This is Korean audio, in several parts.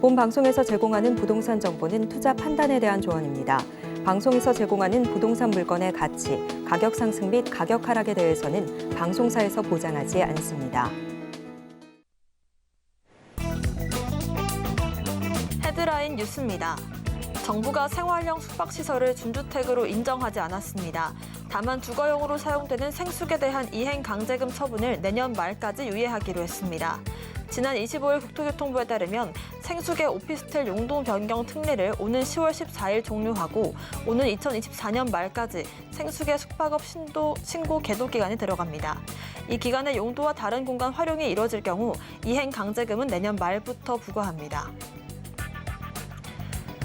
본 방송에서 제공하는 부동산 정보는 투자 판단에 대한 조언입니다. 방송에서 제공하는 부동산 물건의 가치, 가격 상승 및 가격 하락에 대해서는 방송사에서 보장하지 않습니다. 헤드라인 뉴스입니다. 정부가 생활형 숙박시설을 준주택으로 인정하지 않았습니다. 다만 주거용으로 사용되는 생숙에 대한 이행 강제금 처분을 내년 말까지 유예하기로 했습니다. 지난 25일 국토교통부에 따르면 생숙의 오피스텔 용도 변경 특례를 오는 10월 14일 종료하고 오는 2024년 말까지 생숙의 숙박업 신고 계도 기간이 들어갑니다. 이 기간에 용도와 다른 공간 활용이 이뤄질 경우 이행 강제금은 내년 말부터 부과합니다.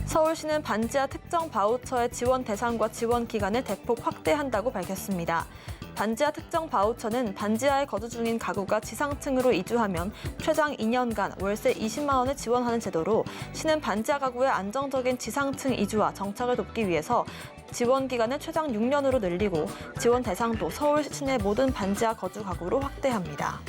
서울시는 반지하 특정 바우처의 지원 대상과 지원 기간을 대폭 확대한다고 밝혔습니다. 반지하 특정 바우처는 반지하에 거주 중인 가구가 지상층으로 이주하면 최장 2년간 월세 20만 원을 지원하는 제도로 시는 반지하 가구의 안정적인 지상층 이주와 정착을 돕기 위해서 지원 기간을 최장 6년으로 늘리고 지원 대상도 서울 시내 모든 반지하 거주 가구로 확대합니다.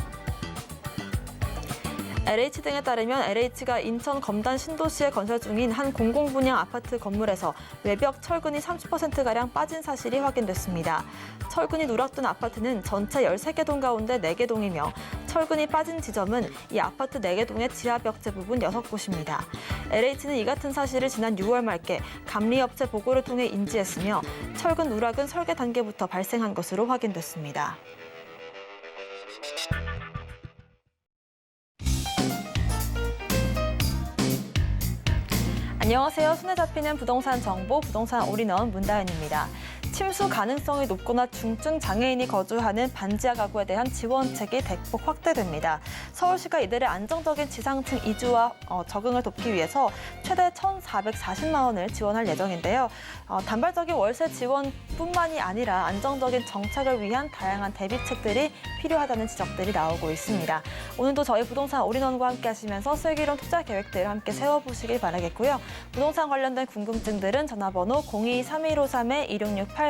LH 등에 따르면 LH가 인천 검단 신도시에 건설 중인 한 공공분양 아파트 건물에서 외벽 철근이 30%가량 빠진 사실이 확인됐습니다. 철근이 누락된 아파트는 전체 13개 동 가운데 4개 동이며 철근이 빠진 지점은 이 아파트 4개 동의 지하벽체 부분 6곳입니다. LH는 이 같은 사실을 지난 6월 말께 감리업체 보고를 통해 인지했으며 철근 누락은 설계 단계부터 발생한 것으로 확인됐습니다. 안녕하세요. 손에 잡히는 부동산 정보, 부동산 올인원 문다은입니다. 침수 가능성이 높거나 중증 장애인이 거주하는 반지하 가구에 대한 지원책이 대폭 확대됩니다. 서울시가 이들의 안정적인 지상층 이주와 적응을 돕기 위해서 최대 1,440만 원을 지원할 예정인데요. 단발적인 월세 지원뿐만이 아니라 안정적인 정착을 위한 다양한 대비책들이 필요하다는 지적들이 나오고 있습니다. 오늘도 저희 부동산 올인원과 함께 하시면서 슬기로운 투자 계획들을 함께 세워보시길 바라겠고요. 부동산 관련된 궁금증들은 전화번호 02-3153-2668번,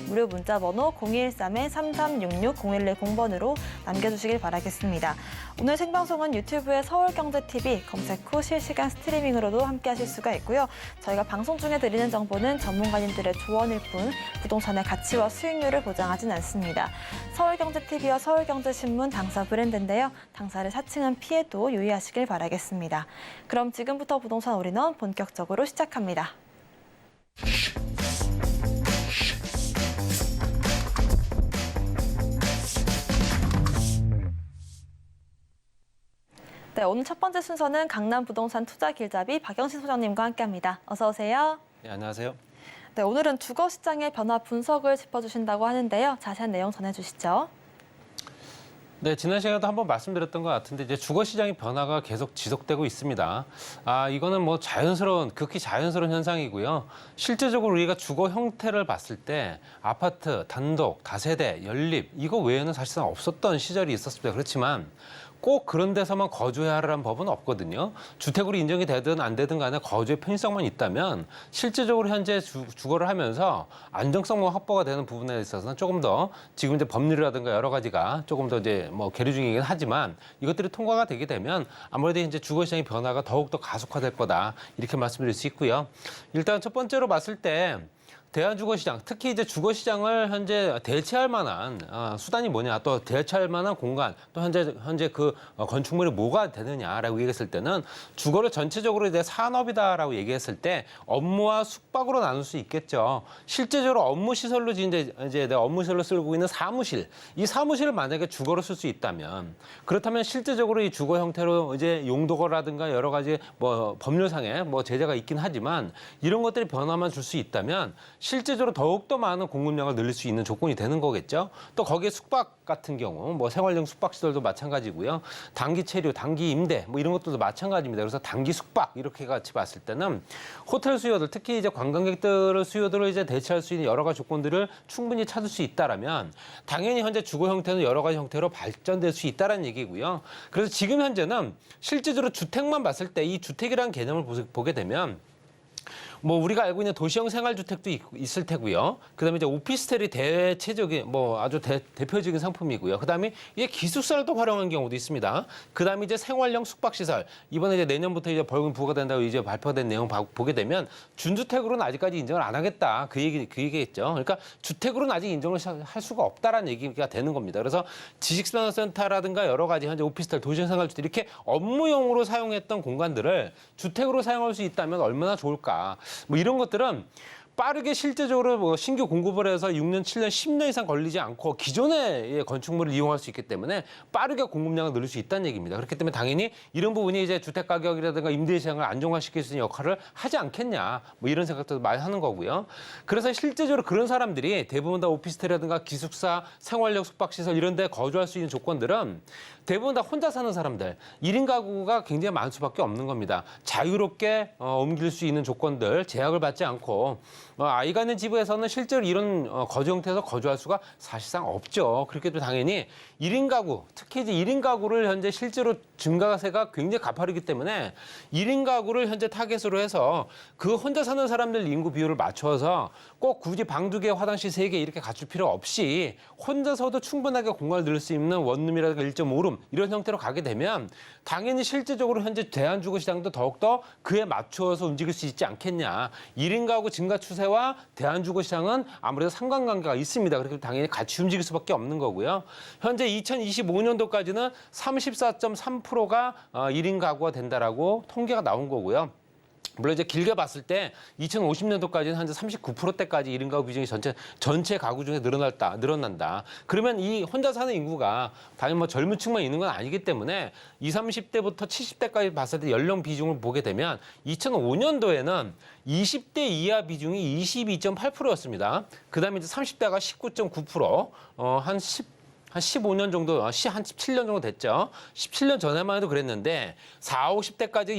무료 문자번호 0213-3366-0110번으로 남겨주시길 바라겠습니다. 오늘 생방송은 유튜브의 서울경제TV 검색 후 실시간 스트리밍으로도 함께 하실 수가 있고요. 저희가 방송 중에 드리는 정보는 전문가님들의 조언일 뿐 부동산의 가치와 수익률을 보장하진 않습니다. 서울경제TV와 서울경제신문 당사 브랜드인데요. 당사를 사칭한 피해도 유의하시길 바라겠습니다. 그럼 지금부터 부동산 올인원 본격적으로 시작합니다. 네, 오늘 첫 번째 순서는 강남 부동산 투자 길잡이 박영신 소장님과 함께합니다. 어서 오세요. 네, 안녕하세요. 네, 오늘은 주거 시장의 변화 분석을 짚어주신다고 하는데요. 자세한 내용 전해주시죠. 네, 지난 시간에도 한번 말씀드렸던 것 같은데 이제 주거 시장의 변화가 계속 지속되고 있습니다. 이거는 뭐 극히 자연스러운 현상이고요. 실제적으로 우리가 주거 형태를 봤을 때 아파트, 단독, 다세대, 연립 이거 외에는 사실상 없었던 시절이 있었습니다. 그렇지만 꼭 그런 데서만 거주해야 하라는 법은 없거든요. 주택으로 인정이 되든 안 되든 간에 거주의 편의성만 있다면 실제적으로 현재 주거를 하면서 안정성만 확보가 되는 부분에 있어서는 조금 더 지금 이제 법률이라든가 여러 가지가 조금 더 이제 뭐 계류 중이긴 하지만 이것들이 통과가 되게 되면 아무래도 이제 주거 시장의 변화가 더욱더 가속화될 거다 이렇게 말씀드릴 수 있고요. 일단 첫 번째로 봤을 때 대한주거시장, 특히 이제 주거시장을 현재 대체할 만한 수단이 뭐냐, 또 대체할 만한 공간, 또 현재 그 건축물이 뭐가 되느냐라고 얘기했을 때는 주거를 전체적으로 이제 산업이다라고 얘기했을 때 업무와 숙박으로 나눌 수 있겠죠. 실제적으로 업무 시설로 이제 내가 업무 시설로 쓰고 있는 사무실, 이 사무실을 만약에 주거로 쓸 수 있다면 그렇다면 실제적으로 이 주거 형태로 이제 용도라든가 여러 가지 뭐 법률상의 뭐 제재가 있긴 하지만 이런 것들이 변화만 줄 수 있다면 실제적으로 더욱더 많은 공급량을 늘릴 수 있는 조건이 되는 거겠죠. 또 거기에 숙박 같은 경우 뭐 생활용 숙박시설도 마찬가지고요. 단기 체류, 단기 임대 뭐 이런 것들도 마찬가지입니다. 그래서 단기 숙박 이렇게 같이 봤을 때는 호텔 수요들 특히 이제 관광객들의 수요들을 이제 대체할 수 있는 여러 가지 조건들을 충분히 찾을 수 있다라면 당연히 현재 주거 형태는 여러 가지 형태로 발전될 수 있다라는 얘기고요. 그래서 지금 현재는 실제적으로 주택만 봤을 때 이 주택이라는 개념을 보게 되면 뭐 우리가 알고 있는 도시형 생활주택도 있을 테고요. 그다음에 이제 오피스텔이 대체적인 뭐 아주 대표적인 상품이고요. 그다음에 이제 기숙사를 또 활용한 경우도 있습니다. 그다음에 이제 생활형 숙박시설 이번에 이제 내년부터 이제 벌금 부과된다고 이제 발표된 내용 보게 되면 준주택으로는 아직까지 인정을 안 하겠다 그 얘기겠죠. 그러니까 주택으로는 아직 인정을 할 수가 없다라는 얘기가 되는 겁니다. 그래서 지식생활센터라든가 여러 가지 현재 오피스텔, 도시형 생활주택 이렇게 업무용으로 사용했던 공간들을 주택으로 사용할 수 있다면 얼마나 좋을까. 뭐 이런 것들은 빠르게 실제적으로 뭐 신규 공급을 해서 6년, 7년, 10년 이상 걸리지 않고 기존의 건축물을 이용할 수 있기 때문에 빠르게 공급량을 늘릴 수 있다는 얘기입니다. 그렇기 때문에 당연히 이런 부분이 이제 주택 가격이라든가 임대 시장을 안정화시킬 수 있는 역할을 하지 않겠냐. 뭐 이런 생각도 많이 하는 거고요. 그래서 실제적으로 그런 사람들이 대부분 다 오피스텔이라든가 기숙사, 생활형 숙박시설 이런 데 거주할 수 있는 조건들은 대부분 다 혼자 사는 사람들, 1인 가구가 굉장히 많을 수밖에 없는 겁니다. 자유롭게 옮길 수 있는 조건들, 제약을 받지 않고 아이가 있는 집에서는 실제로 이런 거주 형태에서 거주할 수가 사실상 없죠. 그렇기 때문에 당연히 1인 가구, 특히 이제 1인 가구를 현재 실제로 증가세가 굉장히 가파르기 때문에 1인 가구를 현재 타겟으로 해서 그 혼자 사는 사람들 인구 비율을 맞춰서 꼭 굳이 방 2개, 화장실 3개 이렇게 갖출 필요 없이 혼자서도 충분하게 공간을 늘릴 수 있는 원룸이라든가 1.5룸 이런 형태로 가게 되면 당연히 실질적으로 현재 대한주거시장도 더욱더 그에 맞춰서 움직일 수 있지 않겠냐. 1인 가구 증가 추세와 대한주거시장은 아무래도 상관관계가 있습니다. 그렇기 때문에 당연히 같이 움직일 수밖에 없는 거고요. 현재 2025년도까지는 34.3%가 1인 가구가 된다라고 통계가 나온 거고요. 물론 이제 길게 봤을 때 2050년도까지는 현재 39%대까지 1인 가구 비중이 전체 가구 중에 늘어난다. 그러면 이 혼자 사는 인구가 당연히 뭐 젊은 층만 있는 건 아니기 때문에 20, 30대부터 70대까지 봤을 때 연령 비중을 보게 되면 2005년도에는 20대 이하 비중이 22.8%였습니다. 그다음에 이제 30대가 19.9%, 한 15년 정도, 한 17년 정도 됐죠. 17년 전에만 해도 그랬는데 40, 50대까지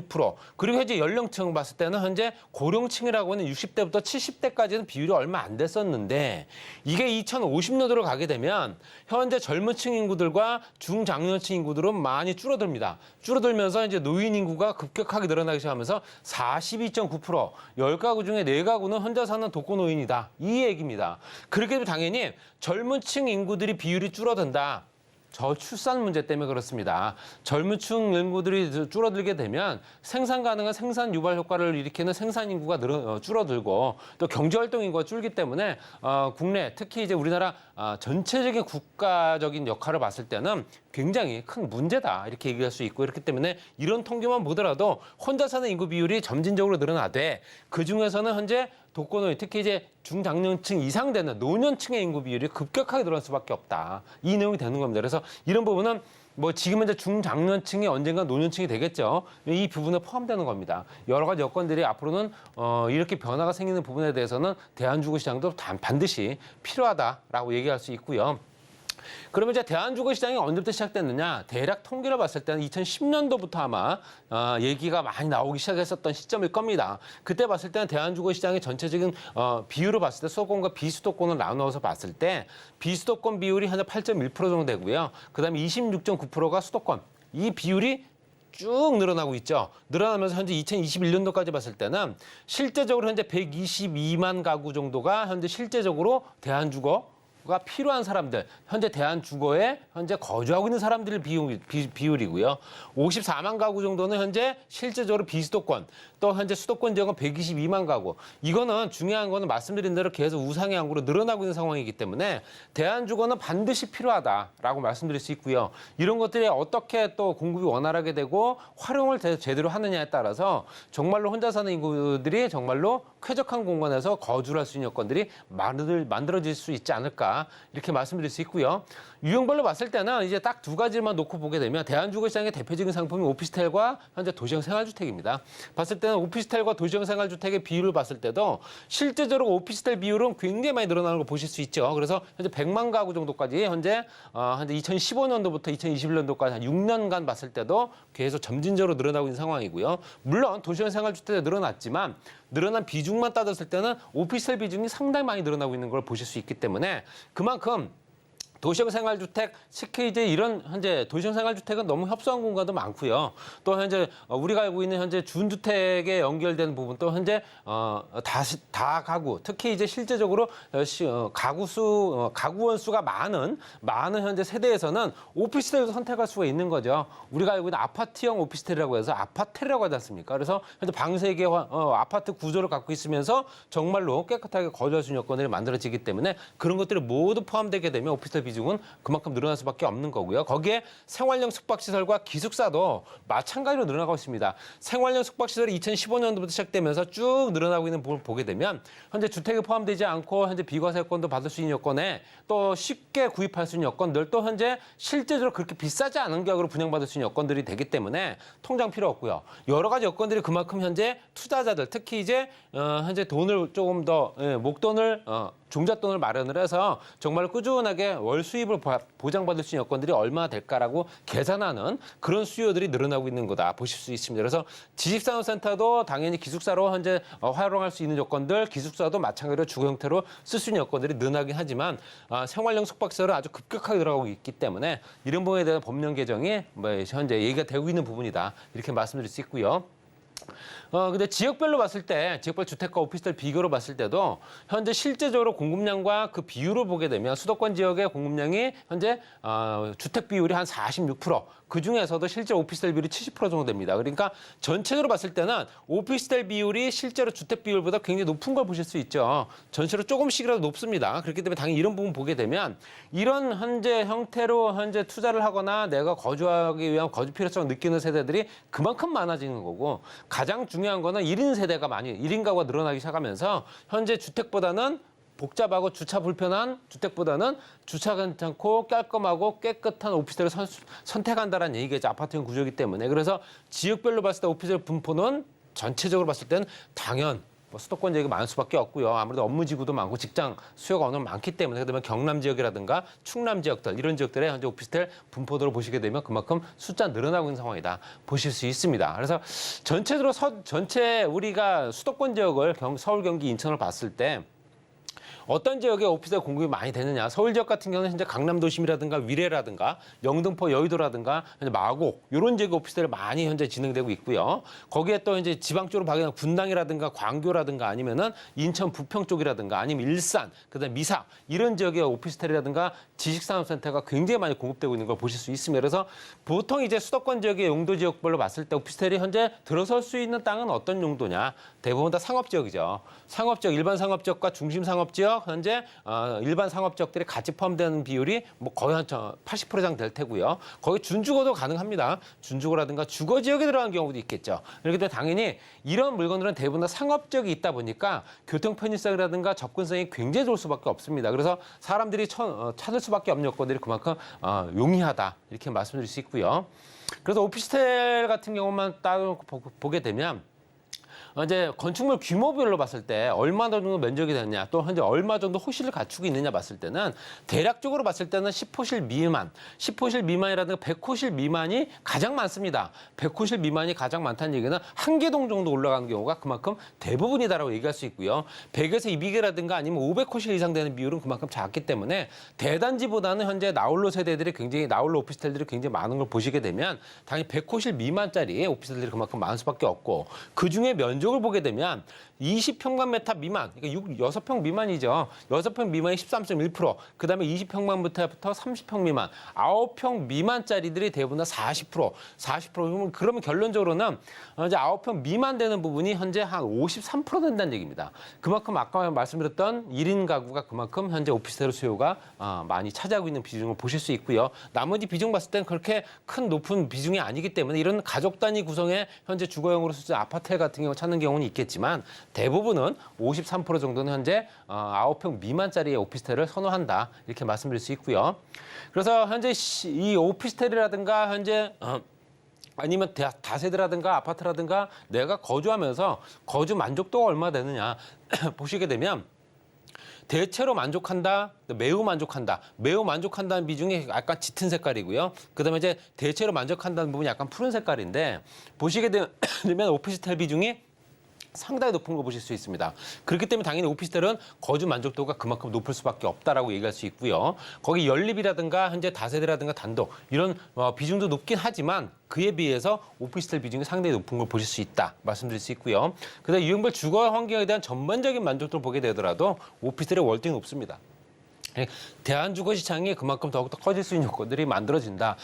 26%. 그리고 이제 연령층 봤을 때는 현재 고령층이라고 하는 60대부터 70대까지는 비율이 얼마 안 됐었는데 이게 2050년도로 가게 되면 현재 젊은 층 인구들과 중장년층 인구들은 많이 줄어듭니다. 줄어들면서 이제 노인 인구가 급격하게 늘어나기 시작하면서 42.9%, 10가구 중에 4가구는 혼자 사는 독거노인이다. 이 얘기입니다. 그렇게 되면 당연히 젊은 층 인구들이 비율이 줄어든다. 저출산 문제 때문에 그렇습니다. 젊은 층 인구들이 줄어들게 되면 생산 가능한 생산 유발 효과를 일으키는 생산 인구가 줄어들고 또 경제활동 인구가 줄기 때문에 국내 특히 이제 우리나라 전체적인 국가적인 역할을 봤을 때는 굉장히 큰 문제다 이렇게 얘기할 수 있고 이렇기 때문에 이런 통계만 보더라도 혼자 사는 인구 비율이 점진적으로 늘어나되 그 중에서는 현재 독거노인 특히 이제 중장년층 이상 되는 노년층의 인구 비율이 급격하게 늘어날 수밖에 없다. 이 내용이 되는 겁니다. 그래서 이런 부분은 뭐 지금은 이제 중장년층이 언젠가 노년층이 되겠죠. 이 부분에 포함되는 겁니다. 여러 가지 여건들이 앞으로는 이렇게 변화가 생기는 부분에 대해서는 대한주거시장도 반드시 필요하다라고 얘기할 수 있고요. 그러면 이제 대한주거시장이 언제부터 시작됐느냐? 대략 통계를 봤을 때는 2010년도부터 아마 얘기가 많이 나오기 시작했었던 시점일 겁니다. 그때 봤을 때는 대한주거시장의 전체적인 비율을 봤을 때 수도권과 비수도권을 나누어서 봤을 때 비수도권 비율이 현재 8.1% 정도 되고요. 그다음에 26.9%가 수도권. 이 비율이 쭉 늘어나고 있죠. 늘어나면서 현재 2021년도까지 봤을 때는 실제적으로 현재 122만 가구 정도가 현재 실제적으로 대한주거 가 필요한 사람들, 현재 대한주거에 현재 거주하고 있는 사람들의 비율이고요. 54만 가구 정도는 현재 실제적으로 비수도권, 또 현재 수도권 지역은 122만 가구. 이거는 중요한 거는 말씀드린 대로 계속 우상향 항구로 늘어나고 있는 상황이기 때문에 대한주거는 반드시 필요하다라고 말씀드릴 수 있고요. 이런 것들이 어떻게 또 공급이 원활하게 되고 활용을 제대로 하느냐에 따라서 정말로 혼자 사는 인구들이 정말로 쾌적한 공간에서 거주를 할 수 있는 여건들이 만들어질 수 있지 않을까 이렇게 말씀드릴 수 있고요. 유형별로 봤을 때는 이제 딱 2가지만 놓고 보게 되면 대한주거시장의 대표적인 상품이 오피스텔과 현재 도시형 생활주택입니다. 봤을 때는 오피스텔과 도시형 생활주택의 비율을 봤을 때도 실제적으로 오피스텔 비율은 굉장히 많이 늘어나는 걸 보실 수 있죠. 그래서 현재 100만 가구 정도까지 현재 2015년도부터 2021년도까지 한 6년간 봤을 때도 계속 점진적으로 늘어나고 있는 상황이고요. 물론 도시형 생활주택이 늘어났지만 늘어난 비중만 따졌을 때는 오피스텔 비중이 상당히 많이 늘어나고 있는 걸 보실 수 있기 때문에 그만큼 도시형 생활주택, 특히 이제 이런 현재 도시형 생활주택은 너무 협소한 공간도 많고요. 또 현재 우리가 알고 있는 현재 준주택에 연결되는 부분 또 현재 다 가구, 특히 이제 실제적으로 가구원 수가 많은 현재 세대에서는 오피스텔도 선택할 수가 있는 거죠. 우리가 알고 있는 아파트형 오피스텔이라고 해서 아파텔이라고 하지 않습니까? 그래서 현재 방세개 아파트 구조를 갖고 있으면서 정말로 깨끗하게 거주할 수 있는 여건들이 만들어지기 때문에 그런 것들이 모두 포함되게 되면 오피스텔 비중은 그만큼 늘어날 수밖에 없는 거고요. 거기에 생활형 숙박시설과 기숙사도 마찬가지로 늘어나고 있습니다. 생활형 숙박시설이 2015년도부터 시작되면서 쭉 늘어나고 있는 부분을 보게 되면 현재 주택에 포함되지 않고 현재 비과세 여건도 받을 수 있는 여건에 또 쉽게 구입할 수 있는 여건들 또 현재 실제적으로 그렇게 비싸지 않은 가격으로 분양받을 수 있는 여건들이 되기 때문에 통장 필요 없고요. 여러 가지 여건들이 그만큼 현재 투자자들 특히 이제 현재 돈을 조금 더 목돈을 종잣돈을 마련을 해서 정말 꾸준하게 월 수입을 보장받을 수 있는 여건들이 얼마나 될까라고 계산하는 그런 수요들이 늘어나고 있는 거다 보실 수 있습니다. 그래서 지식산업센터도 당연히 기숙사로 현재 활용할 수 있는 여건들, 기숙사도 마찬가지로 주거 형태로 쓸 수 있는 여건들이 늘어나긴 하지만 생활형 숙박시설은 아주 급격하게 들어가고 있기 때문에 이런 부분에 대한 법령 개정이 현재 얘기가 되고 있는 부분이다 이렇게 말씀드릴 수 있고요. 근데 지역별로 봤을 때, 지역별 주택과 오피스텔 비교로 봤을 때도 현재 실제적으로 공급량과 그 비율을 보게 되면 수도권 지역의 공급량이 현재 주택 비율이 한 46%, 그 중에서도 실제 오피스텔 비율이 70% 정도 됩니다. 그러니까 전체적으로 봤을 때는 오피스텔 비율이 실제로 주택 비율보다 굉장히 높은 걸 보실 수 있죠. 전체로 조금씩이라도 높습니다. 그렇기 때문에 당연히 이런 부분 보게 되면 이런 현재 형태로 현재 투자를 하거나 내가 거주하기 위한 거주 필요성을 느끼는 세대들이 그만큼 많아지는 거고 가장 중요한 거는 1인 세대가 1인 가구가 늘어나기 시작하면서 현재 주택보다는 복잡하고 주차 불편한 주택보다는 주차 괜찮고 깔끔하고 깨끗한 오피스텔을 선택한다는 얘기겠죠. 아파트형 구조이기 때문에. 그래서 지역별로 봤을 때 오피스텔 분포는 전체적으로 봤을 때는 당연 수도권 지역이 많을 수밖에 없고요. 아무래도 업무 지구도 많고 직장 수요가 어느 정도 많기 때문에 그다음에 경남 지역이라든가 충남 지역들 이런 지역들의 현재 오피스텔 분포도를 보시게 되면 그만큼 숫자 늘어나고 있는 상황이다 보실 수 있습니다. 그래서 전체적으로 전체 우리가 수도권 지역을 서울, 경기, 인천을 봤을 때 어떤 지역에 오피스텔 공급이 많이 되느냐. 서울 지역 같은 경우는 현재 강남 도심이라든가 위례라든가 영등포 여의도라든가 현재 마곡 이런 지역에 오피스텔이 많이 현재 진행되고 있고요. 거기에 또 이제 지방 쪽으로 가면 분당이라든가 광교라든가 아니면은 인천 부평 쪽이라든가 아니면 일산 그다음에 미사 이런 지역의 오피스텔이라든가 지식산업센터가 굉장히 많이 공급되고 있는 걸 보실 수 있습니다. 그래서 보통 이제 수도권 지역의 용도 지역별로 봤을 때 오피스텔이 현재 들어설 수 있는 땅은 어떤 용도냐. 대부분 다 상업 지역이죠. 상업 지역, 일반 상업 지역과 중심 상업 지역 현재 일반 상업 지역들이 같이 포함되는 비율이 뭐 거의 한 80% 이상 될 테고요. 거기 준주거도 가능합니다. 준주거라든가 주거 지역에 들어가는 경우도 있겠죠. 그렇기 때문에 당연히 이런 물건들은 대부분 다 상업 지역이 있다 보니까 교통 편의성이라든가 접근성이 굉장히 좋을 수밖에 없습니다. 그래서 사람들이 찾을 수밖에 없는 여건들이 그만큼 용이하다 이렇게 말씀드릴 수 있고요. 그래서 오피스텔 같은 경우만 따로 보게 되면 이제 건축물 규모별로 봤을 때 얼마 정도 면적이 되느냐 또 현재 얼마 정도 호실을 갖추고 있느냐 봤을 때는 대략적으로 봤을 때는 10호실 미만, 10호실 미만이라든가 100호실 미만이 가장 많습니다. 100호실 미만이 가장 많다는 얘기는 한 개동 정도 올라가는 경우가 그만큼 대부분이다라고 얘기할 수 있고요. 100에서 200개라든가 아니면 500호실 이상 되는 비율은 그만큼 작기 때문에 대단지보다는 현재 나홀로 세대들이 굉장히 나홀로 오피스텔들이 굉장히 많은 걸 보시게 되면 당연히 100호실 미만짜리 오피스텔들이 그만큼 많을 수밖에 없고 그중에 면적을 보게 되면 20평방미터 미만, 그러니까 6평 미만이죠. 6평 미만이 13.1%, 그 다음에 20평방부터 30평 미만, 9평 미만짜리들이 대부분 다 40%, 40%. 그러면 결론적으로는 이제 9평 미만 되는 부분이 현재 한 53% 된다는 얘기입니다. 그만큼 아까 말씀드렸던 1인 가구가 그만큼 현재 오피스텔 수요가 많이 차지하고 있는 비중을 보실 수 있고요. 나머지 비중 봤을 때는 그렇게 큰 높은 비중이 아니기 때문에 이런 가족 단위 구성의 현재 주거용으로 쓰는 아파트 같은 경우 찾는 경우는 있겠지만 대부분은 53% 정도는 현재 9평 미만짜리의 오피스텔을 선호한다 이렇게 말씀드릴 수 있고요. 그래서 현재 이 오피스텔이라든가 현재 아니면 다세대라든가 아파트라든가 내가 거주하면서 거주 만족도가 얼마나 되느냐 보시게 되면 대체로 만족한다, 매우 만족한다. 매우 만족한다는 비중이 약간 짙은 색깔이고요. 그다음에 이제 대체로 만족한다는 부분이 약간 푸른 색깔인데 보시게 되면 오피스텔 비중이 상당히 높은 걸 보실 수 있습니다. 그렇기 때문에 당연히 오피스텔은 거주 만족도가 그만큼 높을 수밖에 없다라고 얘기할 수 있고요. 거기 연립이라든가 현재 다세대라든가 단독 이런 비중도 높긴 하지만 그에 비해서 오피스텔 비중이 상당히 높은 걸 보실 수 있다 말씀드릴 수 있고요. 그다음 유형별 주거 환경에 대한 전반적인 만족도를 보게 되더라도 오피스텔의 월등히 높습니다. 대한주거 시장이 그만큼 더욱더 커질 수 있는 요건들이 만들어진다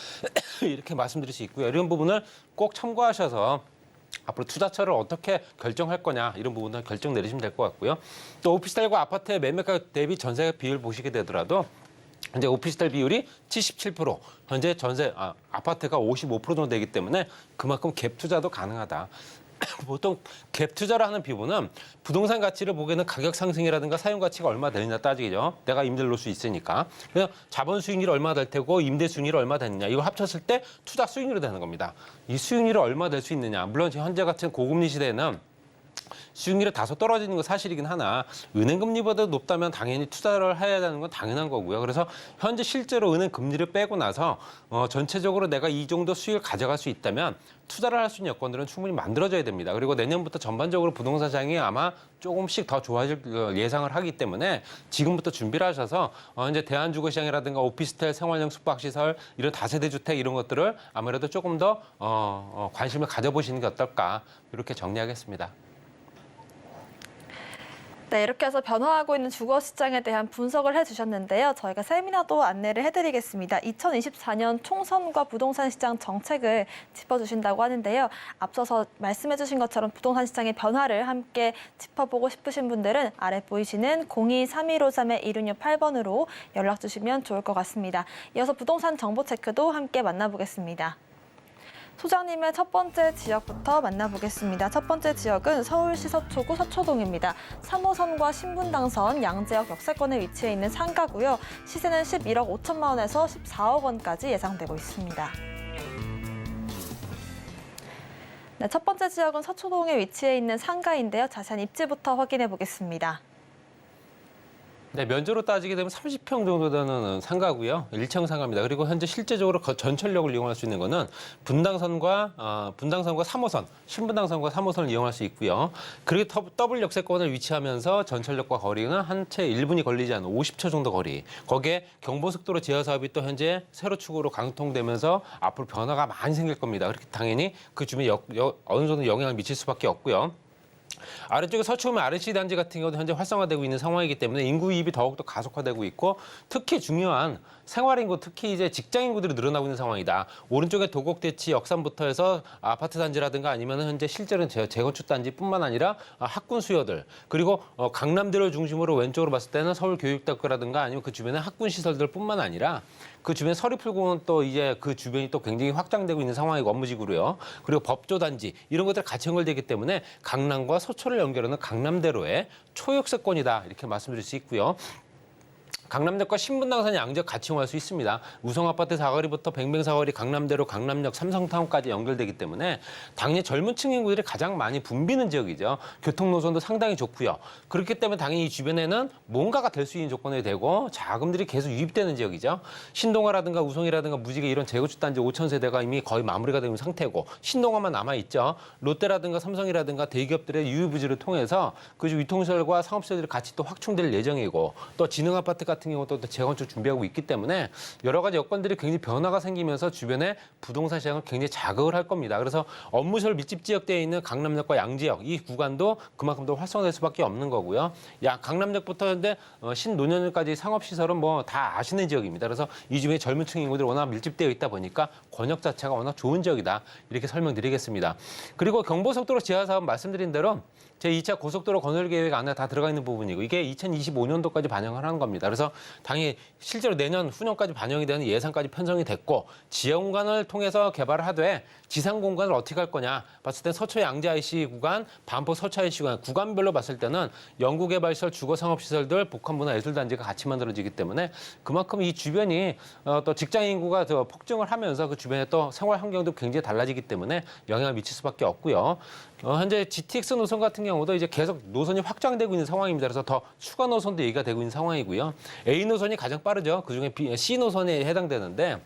이렇게 말씀드릴 수 있고요. 이런 부분을 꼭 참고하셔서 앞으로 투자처를 어떻게 결정할 거냐 이런 부분을 결정 내리시면 될 것 같고요. 또 오피스텔과 아파트의 매매가 대비 전세 비율 보시게 되더라도 현재 오피스텔 비율이 77%, 현재 아파트가 55% 정도 되기 때문에 그만큼 갭 투자도 가능하다. 보통 갭 투자를 하는 비율은 부동산 가치를 보기에는 가격 상승이라든가 사용 가치가 얼마 되느냐 따지죠. 내가 임대를 놓을 수 있으니까. 그래서 자본 수익률이 얼마 될 테고 임대 수익률이 얼마 되느냐. 이걸 합쳤을 때 투자 수익률이 되는 겁니다. 이 수익률이 얼마 될 수 있느냐. 물론 현재 같은 고금리 시대에는 수익률이 다소 떨어지는 건 사실이긴 하나 은행 금리보다 높다면 당연히 투자를 해야 되는 건 당연한 거고요. 그래서 현재 실제로 은행 금리를 빼고 나서 전체적으로 내가 이 정도 수익을 가져갈 수 있다면 투자를 할 수 있는 여건들은 충분히 만들어져야 됩니다. 그리고 내년부터 전반적으로 부동산 시장이 아마 조금씩 더 좋아질 예상을 하기 때문에 지금부터 준비를 하셔서 이제 대한주거 시장이라든가 오피스텔, 생활형 숙박시설 이런 다세대 주택 이런 것들을 아무래도 조금 더 관심을 가져보시는 게 어떨까 이렇게 정리하겠습니다. 네, 이렇게 해서 변화하고 있는 주거 시장에 대한 분석을 해주셨는데요. 저희가 세미나도 안내를 해드리겠습니다. 2024년 총선과 부동산 시장 정책을 짚어주신다고 하는데요. 앞서서 말씀해주신 것처럼 부동산 시장의 변화를 함께 짚어보고 싶으신 분들은 아래 보이시는 02-3153-1668번으로 연락 주시면 좋을 것 같습니다. 이어서 부동산 정보 체크도 함께 만나보겠습니다. 소장님의 첫 번째 지역부터 만나보겠습니다. 첫 번째 지역은 서울시 서초구 서초동입니다. 3호선과 신분당선, 양재역 역세권에 위치해 있는 상가고요. 시세는 11억 5천만 원에서 14억 원까지 예상되고 있습니다. 네, 첫 번째 지역은 서초동에 위치해 있는 상가인데요. 자세한 입지부터 확인해 보겠습니다. 네, 면적으로 따지게 되면 30평 정도 되는 상가고요. 1층 상가입니다. 그리고 현재 실제적으로 전철역을 이용할 수 있는 거는 분당선과 3호선, 신분당선과 3호선을 이용할 수 있고요. 그리고 더블 역세권을 위치하면서 전철역과 거리는 한 채 1분이 걸리지 않는 50초 정도 거리. 거기에 경부속도로 제어 사업이 또 현재 세로 축으로 강통되면서 앞으로 변화가 많이 생길 겁니다. 그렇게 당연히 그 주변에 어느 정도 영향을 미칠 수밖에 없고요. 아래쪽에 서초구 RNC 단지 같은 경우도 현재 활성화되고 있는 상황이기 때문에 인구 유입이 더욱더 가속화되고 있고 특히 중요한 생활인구, 특히 이제 직장인구들이 늘어나고 있는 상황이다. 오른쪽에 도곡대치 역삼부터 해서 아파트 단지라든가 아니면 현재 실제로는 재건축 단지뿐만 아니라 학군 수요들 그리고 강남대를 중심으로 왼쪽으로 봤을 때는 서울교육대학교라든가 아니면 그 주변의 학군 시설들뿐만 아니라 그 주변 서리풀공원 또 이제 그 주변이 또 굉장히 확장되고 있는 상황이고 업무지구로요. 그리고 법조단지 이런 것들 같이 연결되기 때문에 강남과 서초를 연결하는 강남대로의 초역세권이다 이렇게 말씀드릴 수 있고요. 강남역과 신분당선 양재역 같이 이용할 수 있습니다. 우성아파트 사거리부터 뱅뱅사거리, 강남대로, 강남역, 삼성타운까지 연결되기 때문에 당연히 젊은 층 인구들이 가장 많이 붐비는 지역이죠. 교통노선도 상당히 좋고요. 그렇기 때문에 당연히 이 주변에는 뭔가가 될 수 있는 조건이 되고 자금들이 계속 유입되는 지역이죠. 신동아라든가 우성이라든가 무지개 이런 재건축 단지 5천 세대가 이미 거의 마무리가 되는 상태고 신동아만 남아있죠. 롯데라든가 삼성이라든가 대기업들의 유유부지를 통해서 그 유통시설과 상업시설들이 같이 또 확충될 예정이고 또 지능아파트 같은 경우도 재건축 준비하고 있기 때문에 여러 가지 여건들이 굉장히 변화가 생기면서 주변에 부동산 시장을 굉장히 자극을 할 겁니다. 그래서 업무시설 밀집 지역대에 있는 강남역과 양재역 이 구간도 그만큼 더 활성화될 수밖에 없는 거고요. 강남역부터 현재 신논현역까지 상업시설은 뭐 다 아시는 지역입니다. 그래서 이 주변에 젊은 층 인구들이 워낙 밀집되어 있다 보니까 권역 자체가 워낙 좋은 지역이다. 이렇게 설명드리겠습니다. 그리고 경부속도로 지하사업 말씀드린 대로 제2차 고속도로 건설 계획 안에 다 들어가 있는 부분이고 이게 2025년도까지 반영을 하는 겁니다. 그래서 당연히 실제로 내년 후년까지 반영이 되는 예산까지 편성이 됐고 지하 공간을 통해서 개발을 하되 지상 공간을 어떻게 할 거냐 봤을 때 서초 양재 IC 구간, 반포 서초 IC 구간별로 봤을 때는 연구개발시설, 주거상업시설들, 복합문화예술단지가 같이 만들어지기 때문에 그만큼 이 주변이 또 직장 인구가 더 폭증을 하면서 그 주변에 또 생활 환경도 굉장히 달라지기 때문에 영향을 미칠 수밖에 없고요. 현재 GTX 노선 같은 경우도 이제 계속 노선이 확장되고 있는 상황입니다. 그래서 더 추가 노선도 얘기가 되고 있는 상황이고요. A 노선이 가장 빠르죠. 그중에 C 노선에 해당되는데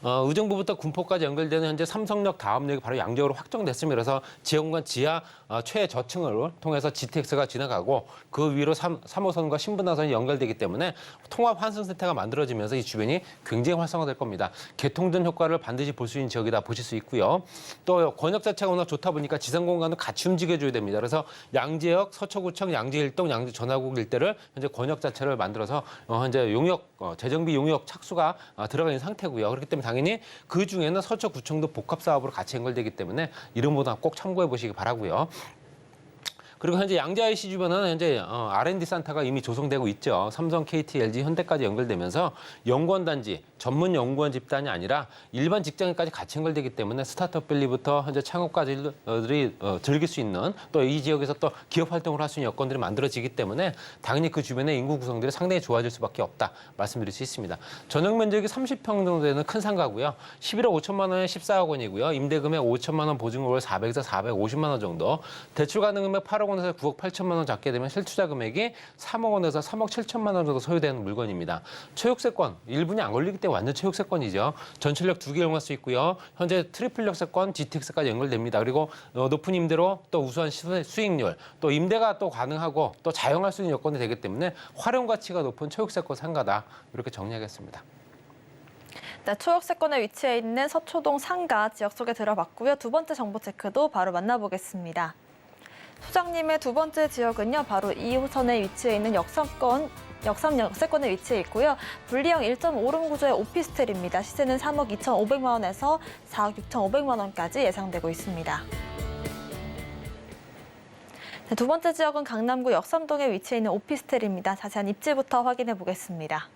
의정부부터 군포까지 연결되는 현재 삼성역 다음역이 바로 양재역으로 확정됐습니다. 그래서 지역공간 지하 최저층을 통해서 GTX가 지나가고 그 위로 3호선과 신분당선이 연결되기 때문에 통합 환승센터가 만들어지면서 이 주변이 굉장히 활성화될 겁니다. 개통전 효과를 반드시 볼 수 있는 지역이다 보실 수 있고요. 또 권역 자체가 워낙 좋다 보니까 지상 공간도 같이 움직여줘야 됩니다. 그래서 양재역, 서초구청, 양재일동, 양재 전화국 일대를 현재 권역 자체를 만들어서 현재 용역 재정비 용역 착수가 들어가 있는 상태고요. 그렇기 때문에 당연히 그 중에는 서초구청도 복합 사업으로 같이 연결되기 때문에 이런 부분 꼭 참고해 보시기 바라고요. 그리고 현재 양재 IC 주변은 현재 R&D 센터가 이미 조성되고 있죠. 삼성, KT, LG, 현대까지 연결되면서 연구원 단지, 전문 연구원 집단이 아니라 일반 직장인까지 같이 연결되기 때문에 스타트업 밸리부터 현재 창업가들이 즐길 수 있는 또 이 지역에서 또 기업 활동을 할 수 있는 여건들이 만들어지기 때문에 당연히 그 주변의 인구 구성들이 상당히 좋아질 수밖에 없다 말씀드릴 수 있습니다. 전용 면적이 30평 정도 되는 큰 상가고요. 11억 5천만 원에 14억 원이고요. 임대 금액 5천만 원, 보증금을 400에서 450만 원 정도. 대출 가능 금액 8억 원에서 9억 8천만 원 잡게 되면 실투자 금액이 3억 원에서 3억 7천만 원 정도 소요되는 물건입니다. 초역세권, 1분이 안 걸리기 때문에 완전 초역세권이죠. 전철역 2개 이용할 수 있고요. 현재 트리플 역세권, GTX까지 연결됩니다. 그리고 높은 임대로 또 우수한 수익률, 또 임대가 또 가능하고 또 자영할 수 있는 여건이 되기 때문에 활용 가치가 높은 초역세권 상가다. 이렇게 정리하겠습니다. 네, 초역세권에 위치해 있는 서초동 상가 지역 속에 들어봤고요. 두 번째 정보 체크도 바로 만나보겠습니다. 소장님의 두 번째 지역은요, 바로 2호선에 위치해 있는 역삼 역세권에 위치해 있고요. 분리형 1.5룸 구조의 오피스텔입니다. 시세는 3억 2,500만 원에서 4억 6,500만 원까지 예상되고 있습니다. 네, 두 번째 지역은 강남구 역삼동에 위치해 있는 오피스텔입니다. 자세한 입지부터 확인해 보겠습니다.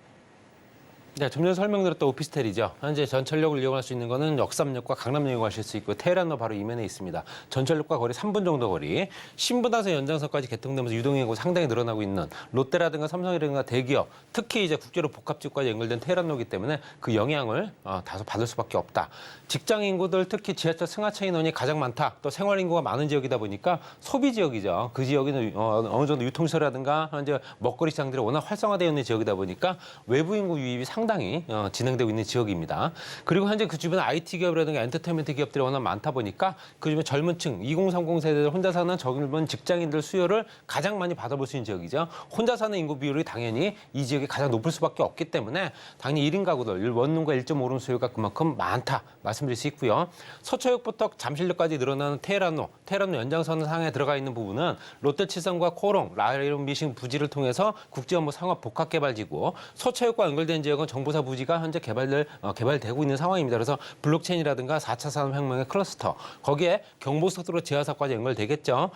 네, 좀 전에 설명드렸던 오피스텔이죠. 현재 전철역을 이용할 수 있는 거는 역삼역과 강남역 이용하실 수 있고 테헤란로 바로 이면에 있습니다. 전철역과 거리 3분 정도 거리. 신분당선 연장선까지 개통되면서 유동인구가 상당히 늘어나고 있는 롯데라든가 삼성이라든가 대기업, 특히 이제 국제로 복합지구까지 연결된 테헤란로이기 때문에 그 영향을 다소 받을 수밖에 없다. 직장 인구들 특히 지하철 승하차 인원이 가장 많다. 또 생활 인구가 많은 지역이다 보니까 소비 지역이죠. 그 지역에는 어느 정도 유통시설이라든가 현재 먹거리 시장들이 워낙 활성화되어 있는 지역이다 보니까 외부 인구 유입이 상당히 진행되고 있는 지역입니다. 그리고 현재 그 주변에 IT 기업이라든가 엔터테인먼트 기업들이 워낙 많다 보니까 그 주변 젊은 층, 2030 세대들 혼자 사는 젊은 직장인들 수요를 가장 많이 받아볼 수 있는 지역이죠. 혼자 사는 인구 비율이 당연히 이 지역이 가장 높을 수밖에 없기 때문에 당연히 1인 가구들, 원룸과 1.5룸 수요가 그만큼 많다 말씀드릴 수 있고요. 서초역부터 잠실역까지 늘어나는 테헤란로 연장선 상에 들어가 있는 부분은 롯데치성과 코롱, 라이온 미싱 부지를 통해서 국제업무 상업 복합개발지구, 서초역과 연결된 지역은 정보사 부지가 현재 개발되고 있는 상황입니다. 그래서 블록체인이라든가 4차 산업혁명의 클러스터, 거기에 경부고속도로 지하사까지 연결되겠죠.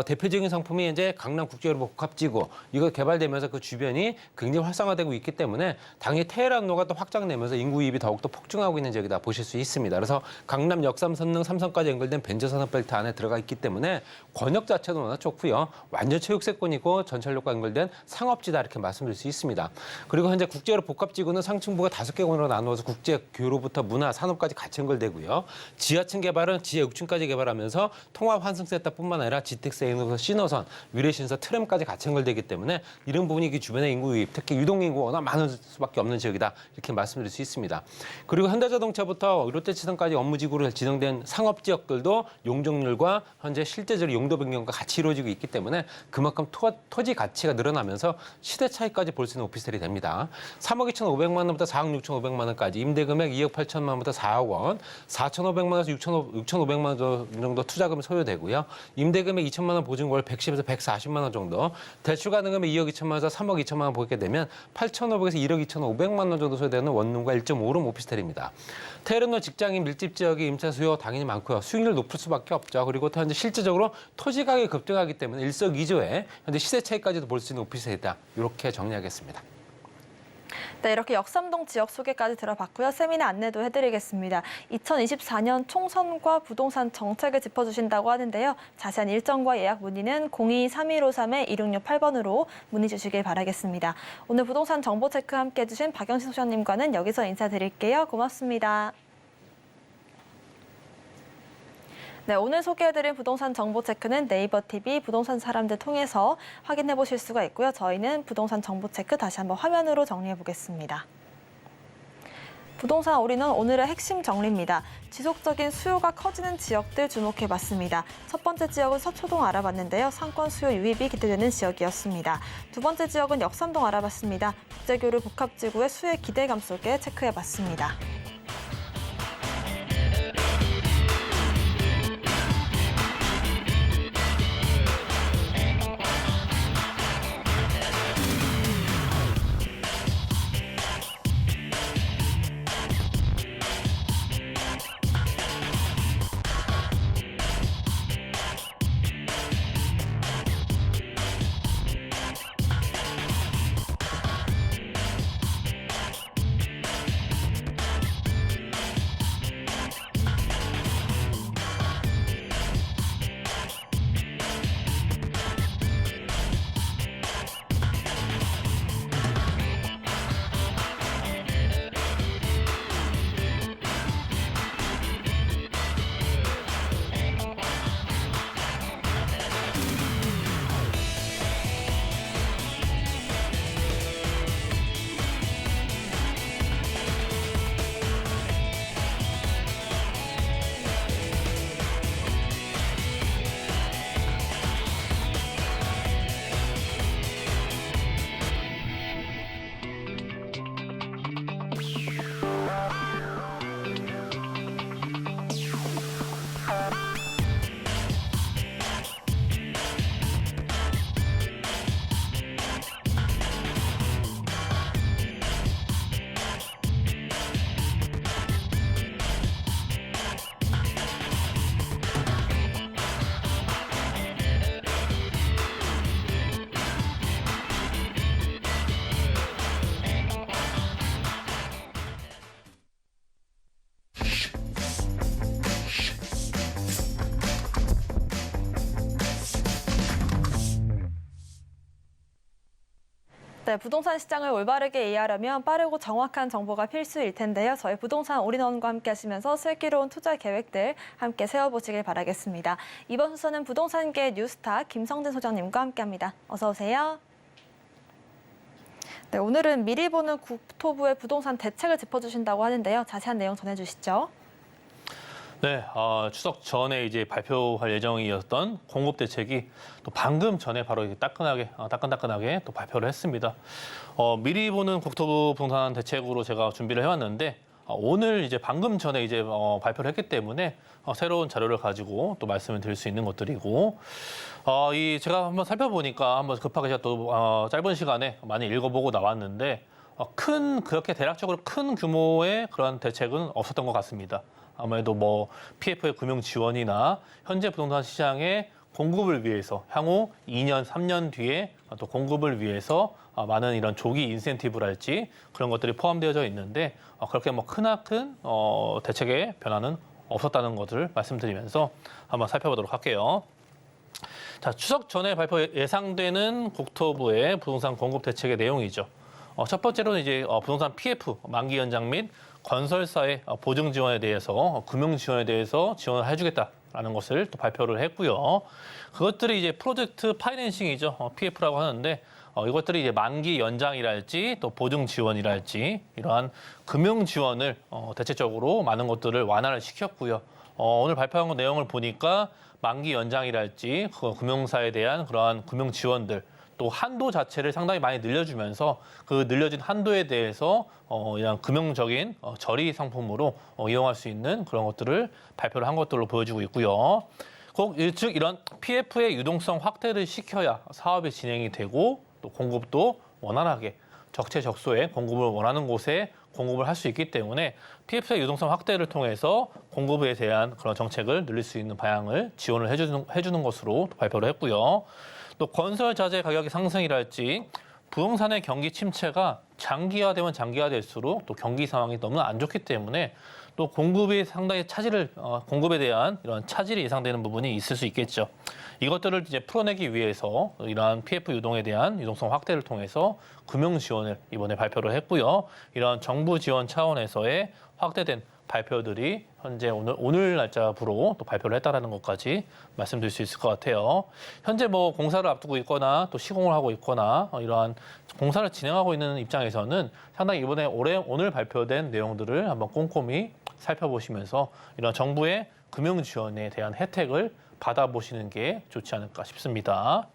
대표적인 상품이 이제 강남국제로 복합지구, 이거 개발되면서 그 주변이 굉장히 활성화되고 있기 때문에 당연히 테헤란로가 또 확장되면서 인구 유입이 더욱더 폭증하고 있는 지역이다 보실 수 있습니다. 그래서 강남, 역삼, 선릉, 삼성까지 연결된 벤저산업벨트 안에 들어가 있기 때문에 권역 자체도 워낙 좋고요. 완전 체육세권이고 전철역과 연결된 상업지다 이렇게 말씀드릴 수 있습니다. 그리고 현재 국제로 복합지구는 상층부가 5개 권으로 나누어서 국제 교로부터 문화, 산업까지 같이 연결되고요. 지하층 개발은 지하 6층까지 개발하면서 통합 환승센터뿐만 아니라 GTX, A노선, C노선, 위례신서, 트램까지 같이 연결되기 때문에 이런 부분이 그 주변의 인구 유입, 특히 유동인구가 워낙 많을 수밖에 없는 지역이다 이렇게 말씀드릴 수 있습니다. 그리고 현대자동차부터 롯데치성까지 업무지구로 지정된 상업지역들도 용적률과 현재 실제적으로 용도 변경과 같이 이루어지고 있기 때문에 그만큼 토지 가치가 늘어나면서 시대 차이까지 볼 수 있는 오피스텔이 됩니다. 3억 2,500만 원부터 4억 6,500만 원까지 임대금액 2억 8천만 원부터 4억 원, 4,500만 원에서 6,500만 원 정도 투자금이 소요되고요. 임대금액 2천만 원 보증월 110에서 140만 원 정도, 대출 가능금액 2억 2천만 원에서 3억 2천만 원 보게 되면 8,500에서 1억 2,500만 원 정도 소요되는 원룸과 1.5룸 오피스텔입니다. 테헤란로 직장인 밀집 지역의 임차 수요 당연히 많고요. 수익률 높을 수밖에 없죠. 그리고 또 현재 실질적으로 토지 가격이 급등하기 때문에 일석이조의 현재 시세 차이까지도 볼 수 있는 오피스텔이다. 이렇게 정리하겠습니다. 네, 이렇게 역삼동 지역 소개까지 들어봤고요. 세미나 안내도 해드리겠습니다. 2024년 총선과 부동산 정책을 짚어주신다고 하는데요. 자세한 일정과 예약 문의는 02-3153-2668번으로 문의 주시길 바라겠습니다. 오늘 부동산 정보 체크 함께 해주신 박영신 소장님과는 여기서 인사드릴게요. 고맙습니다. 네, 오늘 소개해드린 부동산 정보 체크는 네이버 TV 부동산 사람들 통해서 확인해 보실 수가 있고요. 저희는 부동산 정보 체크 다시 한번 화면으로 정리해 보겠습니다. 부동산 올인원 오늘의 핵심 정리입니다. 지속적인 수요가 커지는 지역들 주목해봤습니다. 첫 번째 지역은 서초동 알아봤는데요. 상권 수요 유입이 기대되는 지역이었습니다. 두 번째 지역은 역삼동 알아봤습니다. 국제교류 복합지구의 수혜 기대감 속에 체크해봤습니다. 네, 부동산 시장을 올바르게 이해하려면 빠르고 정확한 정보가 필수일 텐데요. 저희 부동산 올인원과 함께 하시면서 슬기로운 투자 계획들 함께 세워보시길 바라겠습니다. 이번 순서는 부동산계 뉴스타 김성진 소장님과 함께합니다. 어서 오세요. 네, 오늘은 미리 보는 국토부의 부동산 대책을 짚어주신다고 하는데요. 자세한 내용 전해주시죠. 네, 추석 전에 이제 발표할 예정이었던 공급 대책이 또 방금 전에 바로 이제 따끈따끈하게 또 발표를 했습니다. 미리 보는 국토부 부동산 대책으로 제가 준비를 해왔는데 오늘 이제 방금 전에 이제 발표를 했기 때문에 새로운 자료를 가지고 또 말씀을 드릴 수 있는 것들이고 제가 한번 살펴보니까 한번 급하게 제가 또 짧은 시간에 많이 읽어보고 나왔는데 그렇게 대략적으로 큰 규모의 그런 대책은 없었던 것 같습니다. 아무래도 뭐 PF의 금융 지원이나 현재 부동산 시장의 공급을 위해서 향후 2년, 3년 뒤에 또 공급을 위해서 많은 이런 조기 인센티브랄지 그런 것들이 포함되어져 있는데 그렇게 뭐 크나큰 대책의 변화는 없었다는 것을 말씀드리면서 한번 살펴보도록 할게요. 자, 추석 전에 발표 예상되는 국토부의 부동산 공급 대책의 내용이죠. 첫 번째로는 이제 부동산 PF 만기 연장 및 건설사의 보증 지원에 대해서 금융 지원에 대해서 지원을 해주겠다라는 것을 또 발표를 했고요. 그것들이 이제 프로젝트 파이낸싱이죠. PF라고 하는데 이것들이 이제 만기 연장이랄지 또 보증 지원이랄지 이러한 금융 지원을 대체적으로 많은 것들을 완화를 시켰고요. 오늘 발표한 내용을 보니까 만기 연장이랄지 그 금융사에 대한 그러한 금융 지원들 또 한도 자체를 상당히 많이 늘려주면서 그 늘려진 한도에 대해서 이런 금융적인 저리 상품으로 이용할 수 있는 그런 것들을 발표를 한 것들로 보여지고 있고요. 즉 이런 PF의 유동성 확대를 시켜야 사업이 진행이 되고 또 공급도 원활하게 적재적소에 공급을 원하는 곳에 공급을 할 수 있기 때문에 PF의 유동성 확대를 통해서 공급에 대한 그런 정책을 늘릴 수 있는 방향을 지원을 해주는 것으로 발표를 했고요. 또 건설 자재 가격의 상승이랄지 부동산의 경기 침체가 장기화되면 장기화될수록 또 경기 상황이 너무 안 좋기 때문에 또 공급이 상당히 공급에 대한 이런 차질이 예상되는 부분이 있을 수 있겠죠. 이것들을 이제 풀어내기 위해서 이러한 PF 유동에 대한 유동성 확대를 통해서 금융 지원을 이번에 발표를 했고요. 이런 정부 지원 차원에서의 확대된 발표들이 현재 오늘 날짜부로 또 발표를 했다라는 것까지 말씀드릴 수 있을 것 같아요. 현재 뭐 공사를 앞두고 있거나 또 시공을 하고 있거나 이러한 공사를 진행하고 있는 입장에서는 상당히 이번에 오늘 발표된 내용들을 한번 꼼꼼히 살펴보시면서 이런 정부의 금융 지원에 대한 혜택을 받아보시는 게 좋지 않을까 싶습니다.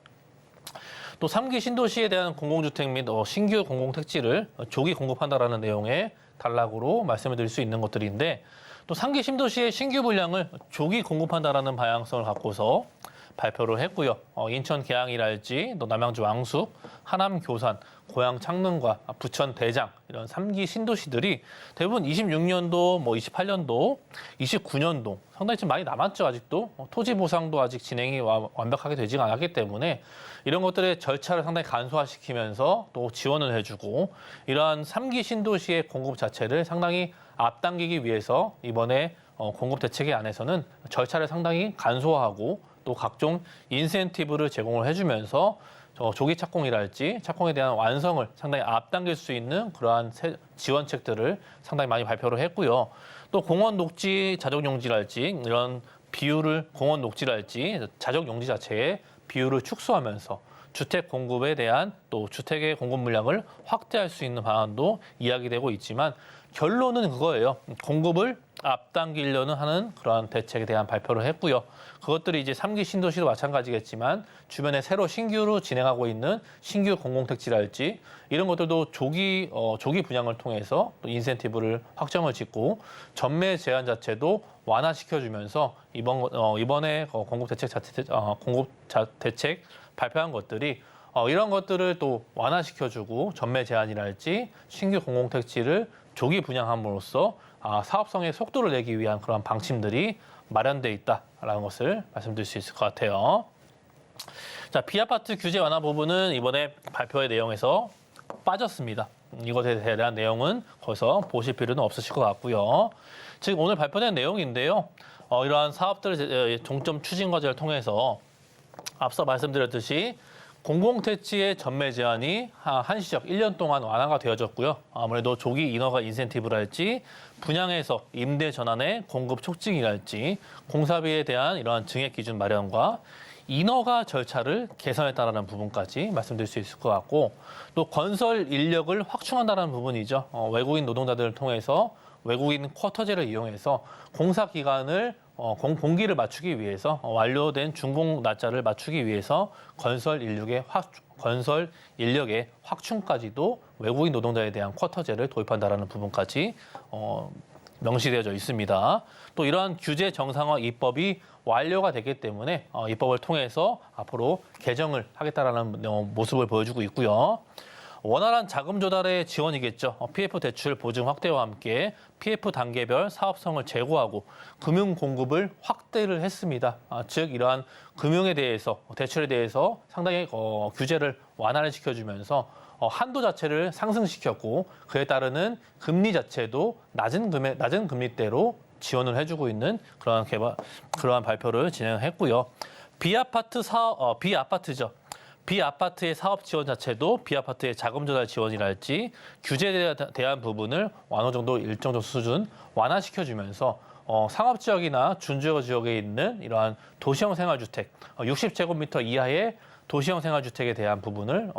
또 3기 신도시에 대한 공공주택 및 신규 공공택지를 조기 공급한다라는 내용의 단락으로 말씀을 드릴 수 있는 것들인데 또 3기 신도시의 신규 분량을 조기 공급한다라는 방향성을 갖고서 발표를 했고요. 인천 계양이랄지 또 남양주 왕숙, 하남 교산, 고양 창릉과 부천 대장 이런 3기 신도시들이 대부분 26년도, 뭐 28년도, 29년도 상당히 좀 많이 남았죠. 아직도 토지 보상도 아직 진행이 완벽하게 되지가 않았기 때문에 이런 것들의 절차를 상당히 간소화시키면서 또 지원을 해주고 이러한 3기 신도시의 공급 자체를 상당히 앞당기기 위해서 이번에 공급 대책의 안에서는 절차를 상당히 간소화하고 또 각종 인센티브를 제공을 해주면서 조기 착공이랄지 착공에 대한 완성을 상당히 앞당길 수 있는 그러한 지원책들을 상당히 많이 발표를 했고요. 또 공원 녹지, 자족 용지랄지 이런 비율을 공원 녹지랄지 자족 용지 자체의 비율을 축소하면서 주택 공급에 대한 또 주택의 공급 물량을 확대할 수 있는 방안도 이야기되고 있지만 결론은 그거예요. 공급을 앞당기려는 하는 그러한 대책에 대한 발표를 했고요. 그것들이 이제 3기 신도시도 마찬가지겠지만 주변에 새로 신규로 진행하고 있는 신규 공공택지랄지 이런 것들도 조기 분양을 통해서 또 인센티브를 확정을 짓고 전매 제한 자체도 완화시켜주면서 이번에 공급 대책 발표한 것들이 이런 것들을 또 완화시켜주고 전매 제한이랄지 신규 공공택지를 조기 분양함으로써 사업성의 속도를 내기 위한 그런 방침들이 마련돼 있다라는 것을 말씀드릴 수 있을 것 같아요. 자, 비아파트 규제 완화 부분은 이번에 발표의 내용에서 빠졌습니다. 이것에 대한 내용은 거기서 보실 필요는 없으실 것 같고요. 지금 오늘 발표된 내용인데요. 이러한 사업들 종점 추진 과제를 통해서 앞서 말씀드렸듯이 공공택지의 전매 제한이 한시적 1년 동안 완화가 되어졌고요. 아무래도 조기 인허가 인센티브랄지 분양에서 임대 전환의 공급 촉진이랄지 공사비에 대한 이러한 증액 기준 마련과 인허가 절차를 개선했다라는 부분까지 말씀드릴 수 있을 것 같고 또 건설 인력을 확충한다는 부분이죠. 외국인 노동자들을 통해서 외국인 쿼터제를 이용해서 공사 기간을 공기를 맞추기 위해서 완료된 준공 날짜를 맞추기 위해서 건설 인력의 확충까지도 외국인 노동자에 대한 쿼터제를 도입한다라는 부분까지 명시되어져 있습니다. 또 이러한 규제 정상화 입법이 완료가 됐기 때문에 입법을 통해서 앞으로 개정을 하겠다라는 모습을 보여주고 있고요. 원활한 자금 조달의 지원이겠죠. PF 대출 보증 확대와 함께 PF 단계별 사업성을 제고하고 금융 공급을 확대를 했습니다. 즉 이러한 금융에 대해서 대출에 대해서 상당히 규제를 완화를 시켜주면서 한도 자체를 상승시켰고 그에 따르는 금리 자체도 낮은 금리대로 지원을 해주고 있는 그러한 발표를 진행했고요. 비아파트의 사업 지원 자체도 비아파트의 자금 조달 지원이랄지 규제에 대한 부분을 어느 정도 일정 수준 완화시켜주면서 상업 지역이나 준주거 지역에 있는 이러한 도시형 생활주택 60제곱미터 이하의 도시형 생활주택에 대한 부분을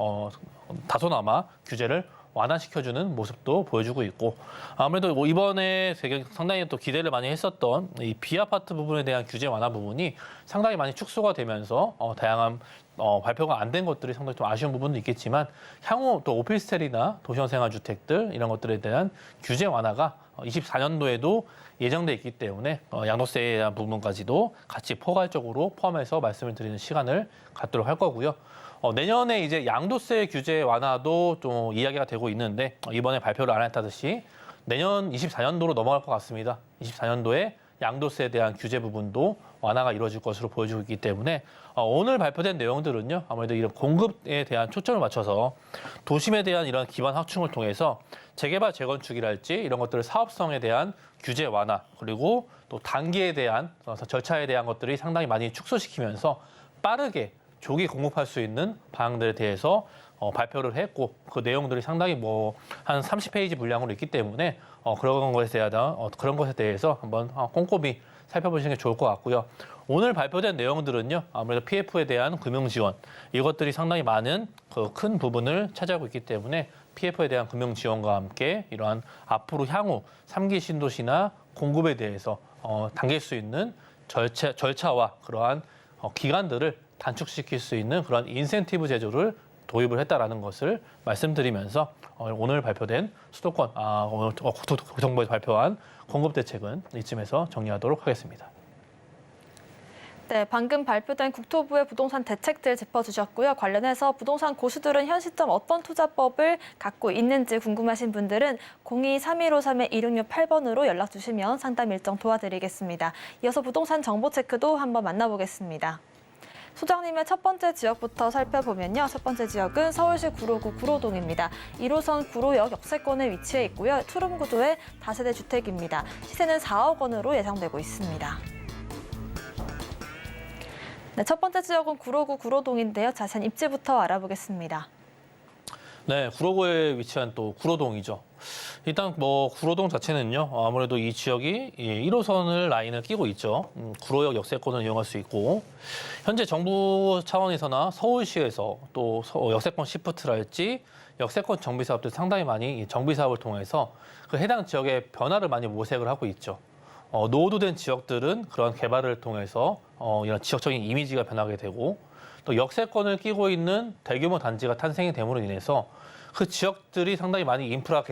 다소나마 규제를 완화시켜주는 모습도 보여주고 있고 아무래도 이번에 되게 상당히 또 기대를 많이 했었던 이 비아파트 부분에 대한 규제 완화 부분이 상당히 많이 축소가 되면서 다양한 발표가 안 된 것들이 상당히 좀 아쉬운 부분도 있겠지만 향후 또 오피스텔이나 도시형 생활주택들 이런 것들에 대한 규제 완화가 24년도에도 예정돼 있기 때문에 양도세에 대한 부분까지도 같이 포괄적으로 포함해서 말씀을 드리는 시간을 갖도록 할 거고요. 내년에 이제 양도세 규제 완화도 좀 이야기가 되고 있는데 이번에 발표를 안 했다듯이 내년 24년도로 넘어갈 것 같습니다. 24년도에 양도세에 대한 규제 부분도 완화가 이루어질 것으로 보여지고 있기 때문에 오늘 발표된 내용들은요. 아무래도 이런 공급에 대한 초점을 맞춰서 도심에 대한 이런 기반 확충을 통해서 재개발, 재건축이랄지 이런 것들을 사업성에 대한 규제 완화 그리고 또 단계에 대한 절차에 대한 것들이 상당히 많이 축소시키면서 빠르게 조기 공급할 수 있는 방안들에 대해서 발표를 했고 그 내용들이 상당히 뭐 한 30페이지 분량으로 있기 때문에 그런 것에 대해서 한번 꼼꼼히 살펴보시는 게 좋을 것 같고요. 오늘 발표된 내용들은요, 아무래도 PF에 대한 금융 지원 이것들이 상당히 많은 그 큰 부분을 차지하고 있기 때문에 PF에 대한 금융 지원과 함께 이러한 앞으로 향후 3기 신도시나 공급에 대해서 당길 수 있는 절차와 그러한 기간들을 단축시킬 수 있는 그런 인센티브 제도를 도입을 했다라는 것을 말씀드리면서 오늘 발표된 수도권, 오늘 국토정보에서 발표한 공급 대책은 이쯤에서 정리하도록 하겠습니다. 네, 방금 발표된 국토부의 부동산 대책들 짚어주셨고요. 관련해서 부동산 고수들은 현 시점 어떤 투자법을 갖고 있는지 궁금하신 분들은 02-3153-2668번으로 연락 주시면 상담 일정 도와드리겠습니다. 이어서 부동산 정보 체크도 한번 만나보겠습니다. 소장님의 첫 번째 지역부터 살펴보면요. 첫 번째 지역은 서울시 구로구 구로동입니다. 1호선 구로역 역세권에 위치해 있고요. 투룸 구조의 다세대 주택입니다. 시세는 4억 원으로 예상되고 있습니다. 네, 첫 번째 지역은 구로구 구로동인데요. 자세한 입지부터 알아보겠습니다. 네, 구로구에 위치한 또 구로동이죠. 일단 뭐 구로동 자체는요, 아무래도 이 지역이 1호선을 라인을 끼고 있죠. 구로역 역세권을 이용할 수 있고 현재 정부 차원에서나 서울시에서 또 역세권 시프트랄지 역세권 정비 사업들 상당히 많이 이 정비 사업을 통해서 그 해당 지역의 변화를 많이 모색을 하고 있죠. 노후된 지역들은 그런 개발을 통해서 이런 지역적인 이미지가 변하게 되고 또 역세권을 끼고 있는 대규모 단지가 탄생이 됨으로 인해서 그 지역들이 상당히 많이 인프라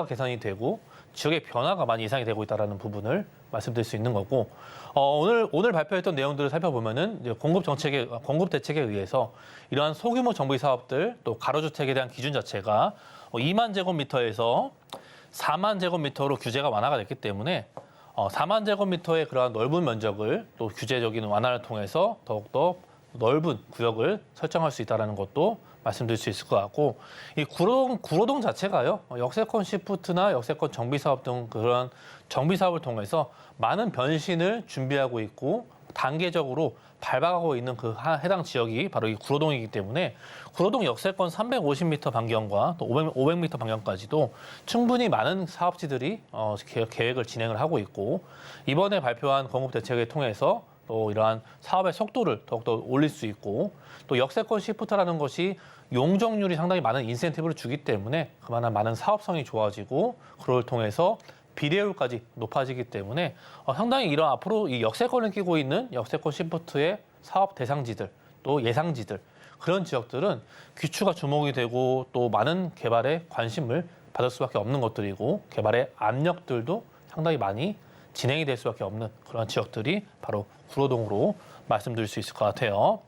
개선이 되고 지역의 변화가 많이 예상이 되고 있다는 부분을 말씀드릴 수 있는 거고 오늘 발표했던 내용들을 살펴보면은 이제 공급 대책에 의해서 이러한 소규모 정비 사업들 또 가로주택에 대한 기준 자체가 2만 제곱미터에서 4만 제곱미터로 규제가 완화가 됐기 때문에 4만 제곱미터의 그러한 넓은 면적을 또 규제적인 완화를 통해서 더욱더 넓은 구역을 설정할 수 있다는 것도 말씀드릴 수 있을 것 같고 이 구로동 자체가요 역세권 시프트나 역세권 정비 사업 등 그런 정비 사업을 통해서 많은 변신을 준비하고 있고 단계적으로 밟아가고 있는 그 해당 지역이 바로 이 구로동이기 때문에 구로동 역세권 350m 반경과 또 500m 반경까지도 충분히 많은 사업지들이 계획을 진행을 하고 있고 이번에 발표한 공급 대책을 통해서 또 이러한 사업의 속도를 더욱더 올릴 수 있고 또 역세권 시프트라는 것이 용적률이 상당히 많은 인센티브를 주기 때문에 그만한 많은 사업성이 좋아지고 그걸 통해서 비례율까지 높아지기 때문에 상당히 이런 앞으로 이 역세권을 끼고 있는 역세권 시프트의 사업 대상지들 또 예상지들 그런 지역들은 귀추가 주목이 되고 또 많은 개발에 관심을 받을 수밖에 없는 것들이고 개발의 압력들도 상당히 많이 진행이 될 수밖에 없는 그런 지역들이 바로 구로동으로 말씀드릴 수 있을 것 같아요.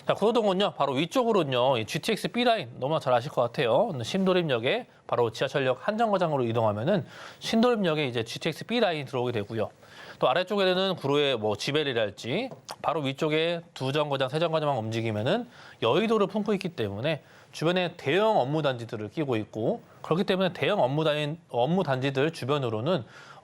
자, 구로동은요, 바로 위쪽으로는요, GTX B라인 너무나 잘 아실 것 같아요. 신도림역에 바로 지하철역 한정거장으로 이동하면은 신도림역에 이제 GTX B라인이 들어오게 되고요. 또 아래쪽에는 구로의 뭐 지벨이랄지 바로 위쪽에 2정거장, 3정거장만 움직이면은 여의도를 품고 있기 때문에 주변에 대형 업무 단지들을 끼고 있고 그렇기 때문에 대형 업무 단지들 주변으로는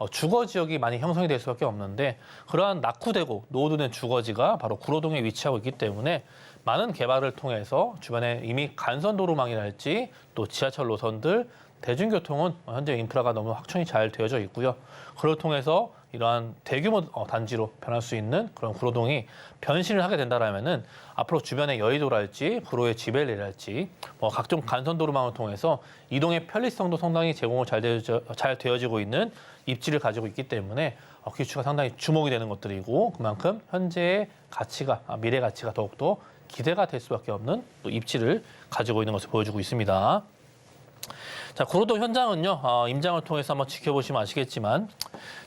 주거 지역이 많이 형성이 될 수밖에 없는데 그러한 낙후되고 노후된 주거지가 바로 구로동에 위치하고 있기 때문에 많은 개발을 통해서 주변에 이미 간선도로망이랄지 또 지하철 노선들 대중교통은 현재 인프라가 너무 확충이 잘 되어져 있고요. 그걸 통해서 이러한 대규모 단지로 변할 수 있는 그런 구로동이 변신을 하게 된다라면은 앞으로 주변의 여의도랄지 구로의 지벨리랄지 뭐 각종 간선도로망을 통해서 이동의 편리성도 상당히 제공을 잘 되어지고 있는 입지를 가지고 있기 때문에 귀추가 상당히 주목이 되는 것들이고 그만큼 현재의 가치가 미래 가치가 더욱더 기대가 될 수밖에 없는 또 입지를 가지고 있는 것을 보여주고 있습니다. 자, 구로동 현장은요, 임장을 통해서 한번 지켜보시면 아시겠지만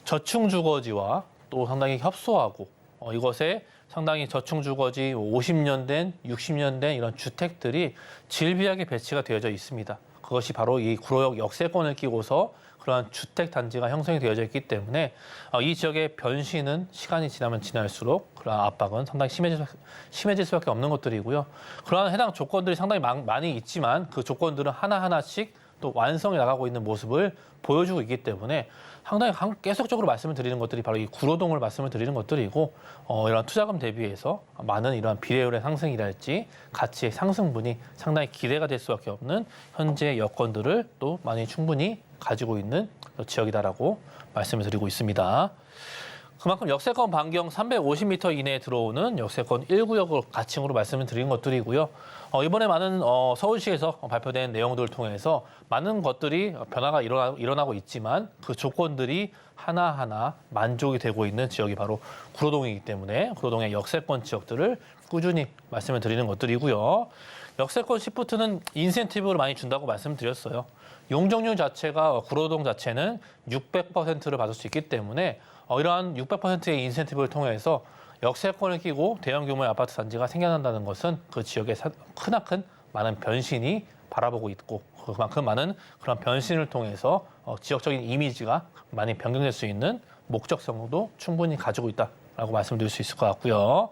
저층주거지와 또 상당히 협소하고 이것에 상당히 저층주거지 50년 된, 60년 된 이런 주택들이 질비하게 배치가 되어져 있습니다. 그것이 바로 이 구로역 역세권을 끼고서 그러한 주택 단지가 형성이 되어져 있기 때문에 이 지역의 변신은 시간이 지나면 지날수록 그러한 압박은 상당히 심해질 수밖에 없는 것들이고요. 그러한 해당 조건들이 상당히 많이 있지만 그 조건들은 하나하나씩 또 완성해 나가고 있는 모습을 보여주고 있기 때문에 상당히 계속적으로 말씀을 드리는 것들이 바로 이 구로동을 말씀을 드리는 것들이고 이런 투자금 대비해서 많은 이러한 비례율의 상승이랄지 가치의 상승분이 상당히 기대가 될 수밖에 없는 현재 여건들을 또 많이 충분히 가지고 있는 지역이다라고 말씀을 드리고 있습니다. 그만큼 역세권 반경 350m 이내에 들어오는 역세권 1구역을 가칭으로 말씀을 드린 것들이고요. 이번에 많은 서울시에서 발표된 내용들을 통해서 많은 것들이 변화가 일어나고 있지만 그 조건들이 하나하나 만족이 되고 있는 지역이 바로 구로동이기 때문에 구로동의 역세권 지역들을 꾸준히 말씀을 드리는 것들이고요. 역세권 시프트는 인센티브를 많이 준다고 말씀드렸어요. 용적률 자체가 구로동 자체는 600%를 받을 수 있기 때문에 이러한 600%의 인센티브를 통해서 역세권을 끼고 대형 규모의 아파트 단지가 생겨난다는 것은 그 지역의 크나큰 많은 변신이 바라보고 있고 그만큼 많은 그런 변신을 통해서 지역적인 이미지가 많이 변경될 수 있는 목적성도 충분히 가지고 있다라고 말씀드릴 수 있을 것 같고요.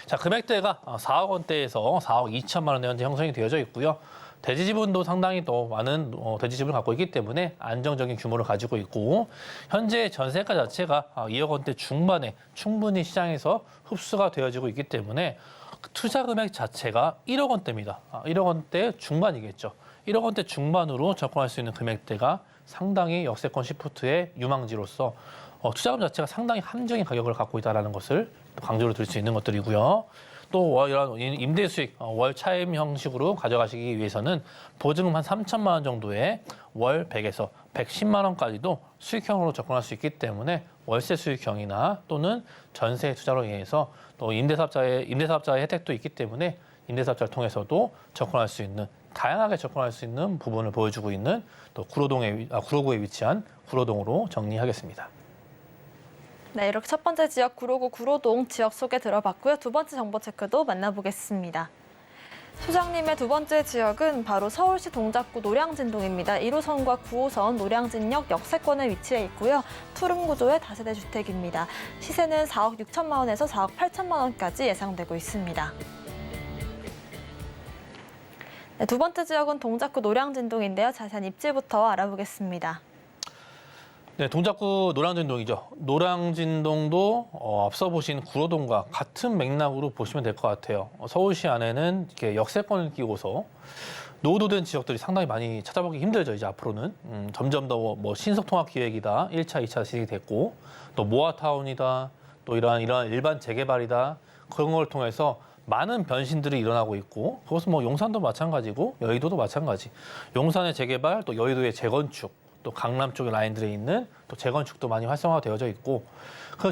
자, 금액대가 4억 원대에서 4억 2천만 원대 현재 형성이 되어져 있고요. 대지 지분도 상당히 또 많은 대지 지분을 갖고 있기 때문에 안정적인 규모를 가지고 있고 현재 전세가 자체가 2억 원대 중반에 충분히 시장에서 흡수가 되어지고 있기 때문에 투자 금액 자체가 1억 원대입니다. 1억 원대 중반이겠죠. 1억 원대 중반으로 접근할 수 있는 금액대가 상당히 역세권 시프트의 유망지로서 투자금 자체가 상당히 함정인 가격을 갖고 있다는 것을 강조를 드릴 수 있는 것들이고요. 또 이런 임대 수익 월 차임 형식으로 가져가시기 위해서는 보증금 한 3천만 원 정도의 월 100에서 110만 원까지도 수익형으로 접근할 수 있기 때문에 월세 수익형이나 또는 전세 투자로 인해서 또 임대사업자의 혜택도 있기 때문에 임대사업자를 통해서도 접근할 수 있는 다양하게 접근할 수 있는 부분을 보여주고 있는 또 구로구에 위치한 구로동으로 정리하겠습니다. 네, 이렇게 첫 번째 지역 구로구 구로동 지역 소개 들어봤고요. 두 번째 정보 체크도 만나보겠습니다. 소장님의 두 번째 지역은 바로 서울시 동작구 노량진동입니다. 1호선과 9호선 노량진역 역세권에 위치해 있고요. 투룸 구조의 다세대 주택입니다. 시세는 4억 6천만 원에서 4억 8천만 원까지 예상되고 있습니다. 네, 두 번째 지역은 동작구 노량진동인데요. 자세한 입지부터 알아보겠습니다. 네, 동작구 노량진동이죠. 노량진동도 앞서 보신 구로동과 같은 맥락으로 보시면 될 것 같아요. 서울시 안에는 이렇게 역세권을 끼고서 노후된 지역들이 상당히 많이 찾아보기 힘들죠. 이제 앞으로는 점점 더 뭐 신속통합기획이다, 1차, 2차 진행이 됐고 또 모아타운이다, 또 이러한 일반 재개발이다 그런 걸 통해서 많은 변신들이 일어나고 있고 그것은 뭐 용산도 마찬가지고 여의도도 마찬가지. 용산의 재개발, 또 여의도의 재건축. 또 강남 쪽의 라인들에 있는 또 재건축도 많이 활성화되어져 있고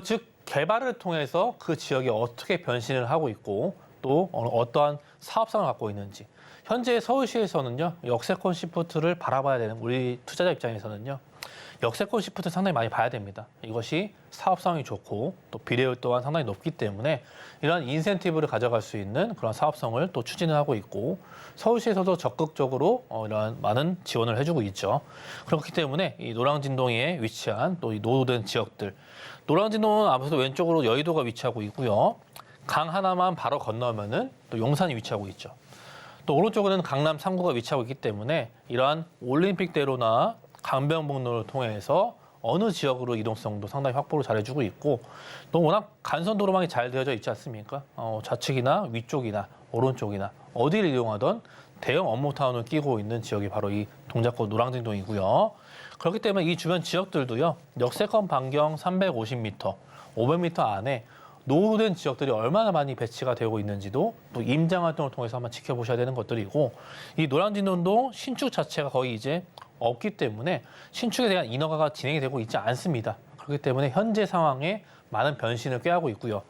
즉 개발을 통해서 그 지역이 어떻게 변신을 하고 있고 또 어떠한 사업성을 갖고 있는지 현재 서울시에서는요 역세권 시프트를 바라봐야 되는 우리 투자자 입장에서는요 역세권 시프트 상당히 많이 봐야 됩니다. 이것이 사업성이 좋고 또 비례율 또한 상당히 높기 때문에 이러한 인센티브를 가져갈 수 있는 그런 사업성을 또 추진을 하고 있고 서울시에서도 적극적으로 이러한 많은 지원을 해주고 있죠. 그렇기 때문에 이 노량진동에 위치한 또 이 노후된 지역들 노량진동은 아무래도 왼쪽으로 여의도가 위치하고 있고요. 강 하나만 바로 건너면은 또 용산이 위치하고 있죠. 또 오른쪽에는 강남 3구가 위치하고 있기 때문에 이러한 올림픽대로나 강변북로를 통해서 어느 지역으로 이동성도 상당히 확보를 잘해주고 있고 또 워낙 간선도로망이 잘 되어져 있지 않습니까? 좌측이나 위쪽이나 오른쪽이나 어디를 이용하던 대형 업무타운을 끼고 있는 지역이 바로 이 동작구 노량진동이고요. 그렇기 때문에 이 주변 지역들도요. 역세권 반경 350m, 500m 안에 노후된 지역들이 얼마나 많이 배치가 되고 있는지도 또 임장 활동을 통해서 한번 지켜보셔야 되는 것들이고 이 노량진동도 신축 자체가 거의 이제 없기 때문에 신축에 대한 인허가가 진행이 되고 있지 않습니다. 그렇기 때문에 현재 상황에 많은 변신을 꾀하고 있고요.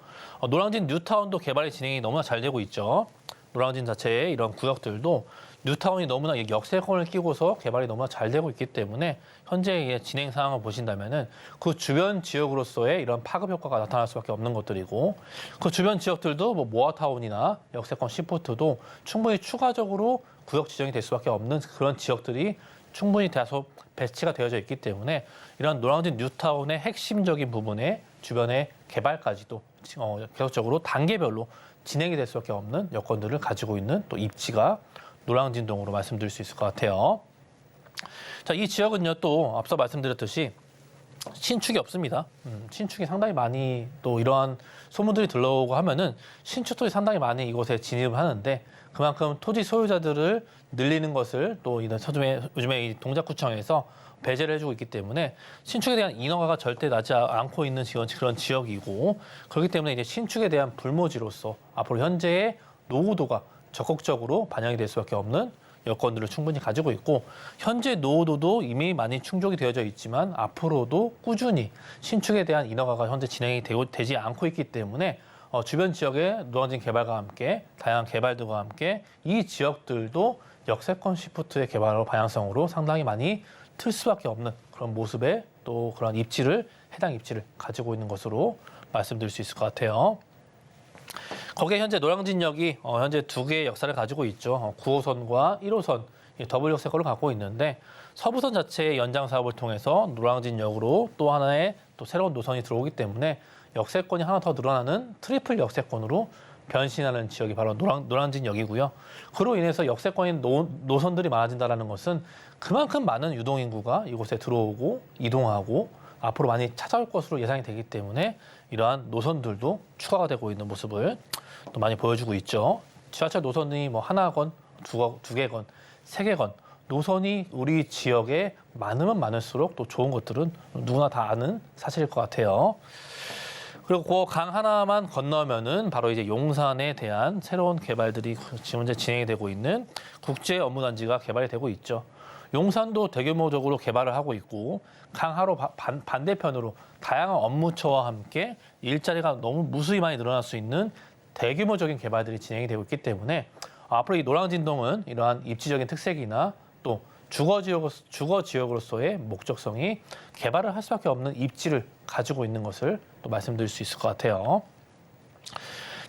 노량진 뉴타운도 개발이 진행이 너무나 잘 되고 있죠. 노량진 자체의 이런 구역들도 뉴타운이 너무나 역세권을 끼고서 개발이 너무나 잘 되고 있기 때문에 현재의 진행 상황을 보신다면은 그 주변 지역으로서의 이런 파급 효과가 나타날 수밖에 없는 것들이고 그 주변 지역들도 뭐 모아타운이나 역세권 시프트도 충분히 추가적으로 구역 지정이 될 수밖에 없는 그런 지역들이 충분히 다소 배치가 되어져 있기 때문에 이런 노량진 뉴타운의 핵심적인 부분의 주변의 개발까지도 계속적으로 단계별로 진행이 될 수밖에 없는 여건들을 가지고 있는 또 입지가 노량진동으로 말씀드릴 수 있을 것 같아요. 자, 이 지역은요 또 앞서 말씀드렸듯이 신축이 없습니다. 신축이 상당히 많이 또 이러한 소문들이 들러오고 하면은 신축들이 상당히 많이 이곳에 진입을 하는데 그만큼 토지 소유자들을 늘리는 것을 또 요즘에 이 동작구청에서 배제를 해주고 있기 때문에 신축에 대한 인허가가 절대 나지 않고 있는 그런 지역이고 그렇기 때문에 이제 신축에 대한 불모지로서 앞으로 현재의 노후도가 적극적으로 반영이 될 수밖에 없는 여건들을 충분히 가지고 있고 현재 노후도도 이미 많이 충족이 되어져 있지만 앞으로도 꾸준히 신축에 대한 인허가가 현재 진행이 되지 않고 있기 때문에 주변 지역의 노량진 개발과 함께 다양한 개발들과 함께 이 지역들도 역세권 시프트의 개발로 방향성으로 상당히 많이 틀 수밖에 없는 그런 모습의 또 그런 해당 입지를 가지고 있는 것으로 말씀드릴 수 있을 것 같아요. 거기에 현재 노량진역이 현재 두 개의 역사를 가지고 있죠. 9호선과 1호선 더블 역세권을 갖고 있는데 서부선 자체의 연장 사업을 통해서 노량진역으로 또 하나의 또 새로운 노선이 들어오기 때문에 역세권이 하나 더 늘어나는 트리플 역세권으로 변신하는 지역이 바로 노량진역이고요. 그로 인해서 역세권인 노선들이 많아진다는 것은 그만큼 많은 유동인구가 이곳에 들어오고 이동하고 앞으로 많이 찾아올 것으로 예상이 되기 때문에 이러한 노선들도 추가가 되고 있는 모습을 또 많이 보여주고 있죠. 지하철 노선이 뭐 하나건, 두 개건, 세 개건 노선이 우리 지역에 많으면 많을수록 또 좋은 것들은 누구나 다 아는 사실일 것 같아요. 그리고 그 강 하나만 건너면은 바로 이제 용산에 대한 새로운 개발들이 지금 현재 진행이 되고 있는 국제 업무단지가 개발이 되고 있죠. 용산도 대규모적으로 개발을 하고 있고 강하로 반대편으로 다양한 업무처와 함께 일자리가 너무 무수히 많이 늘어날 수 있는 대규모적인 개발들이 진행이 되고 있기 때문에 앞으로 이 노량진동은 이러한 입지적인 특색이나 또 주거 지역으로서의 목적성이 개발을 할 수밖에 없는 입지를 가지고 있는 것을 또 말씀드릴 수 있을 것 같아요.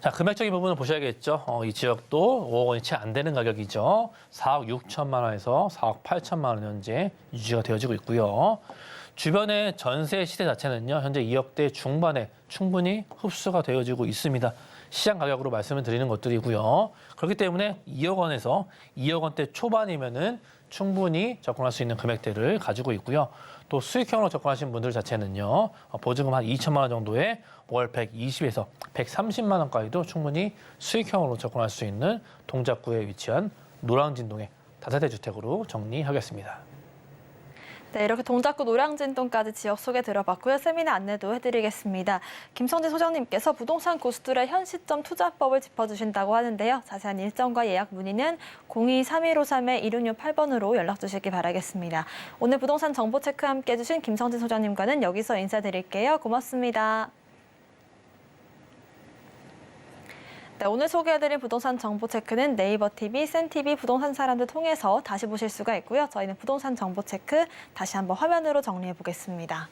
자, 금액적인 부분을 보셔야겠죠. 이 지역도 5억 원이 채 안 되는 가격이죠. 4억 6천만 원에서 4억 8천만 원 현재 유지가 되어지고 있고요. 주변의 전세 시세 자체는요, 현재 2억대 중반에 충분히 흡수가 되어지고 있습니다. 시장 가격으로 말씀을 드리는 것들이고요. 그렇기 때문에 2억 원에서 2억 원대 초반이면은 충분히 접근할 수 있는 금액대를 가지고 있고요. 또 수익형으로 접근하신 분들 자체는요, 보증금 한 2천만 원 정도에 월 120에서 130만 원까지도 충분히 수익형으로 접근할 수 있는 동작구에 위치한 노량진동의 다세대 주택으로 정리하겠습니다. 네, 이렇게 동작구 노량진동까지 지역 소개 들어봤고요. 세미나 안내도 해드리겠습니다. 김성진 소장님께서 부동산 고수들의 현 시점 투자법을 짚어주신다고 하는데요. 자세한 일정과 예약 문의는 02-3153-1668번으로 연락 주시기 바라겠습니다. 오늘 부동산 정보 체크 함께 해주신 김성진 소장님과는 여기서 인사드릴게요. 고맙습니다. 네, 오늘 소개해드린 부동산 정보 체크는 네이버 TV, 센 TV 부동산 사람들 통해서 다시 보실 수가 있고요. 저희는 부동산 정보 체크 다시 한번 화면으로 정리해 보겠습니다.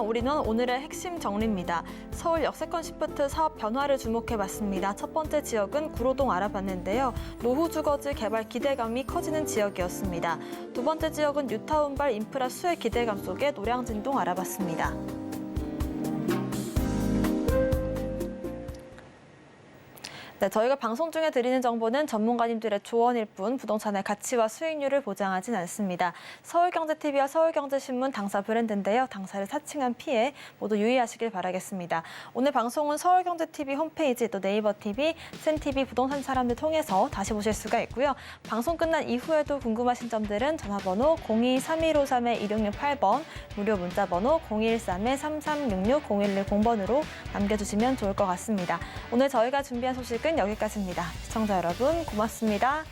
올인원 오늘의 핵심 정리입니다. 서울 역세권 시프트 사업 변화를 주목해봤습니다. 첫 번째 지역은 구로동 알아봤는데요. 노후 주거지 개발 기대감이 커지는 지역이었습니다. 두 번째 지역은 뉴타운발 인프라 수혜 기대감 속에 노량진동 알아봤습니다. 네, 저희가 방송 중에 드리는 정보는 전문가님들의 조언일 뿐 부동산의 가치와 수익률을 보장하진 않습니다. 서울경제TV와 서울경제신문 당사 브랜드인데요. 당사를 사칭한 피해 모두 유의하시길 바라겠습니다. 오늘 방송은 서울경제TV 홈페이지 또 네이버TV, 센TV 부동산 사람들 통해서 다시 보실 수가 있고요. 방송 끝난 이후에도 궁금하신 점들은 전화번호 02-3153-2668번, 무료 문자번호 013-3366-0110번으로 남겨주시면 좋을 것 같습니다. 오늘 저희가 준비한 소식은 여기까지입니다. 시청자 여러분 고맙습니다.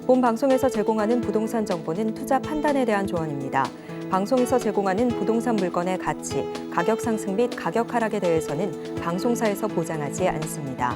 본 방송에서 제공하는 부동산 정보는 투자 판단에 대한 조언입니다. 방송에서 제공하는 부동산 물건의 가치, 가격 상승 및 가격 하락에 대해서는 방송사에서 보장하지 않습니다.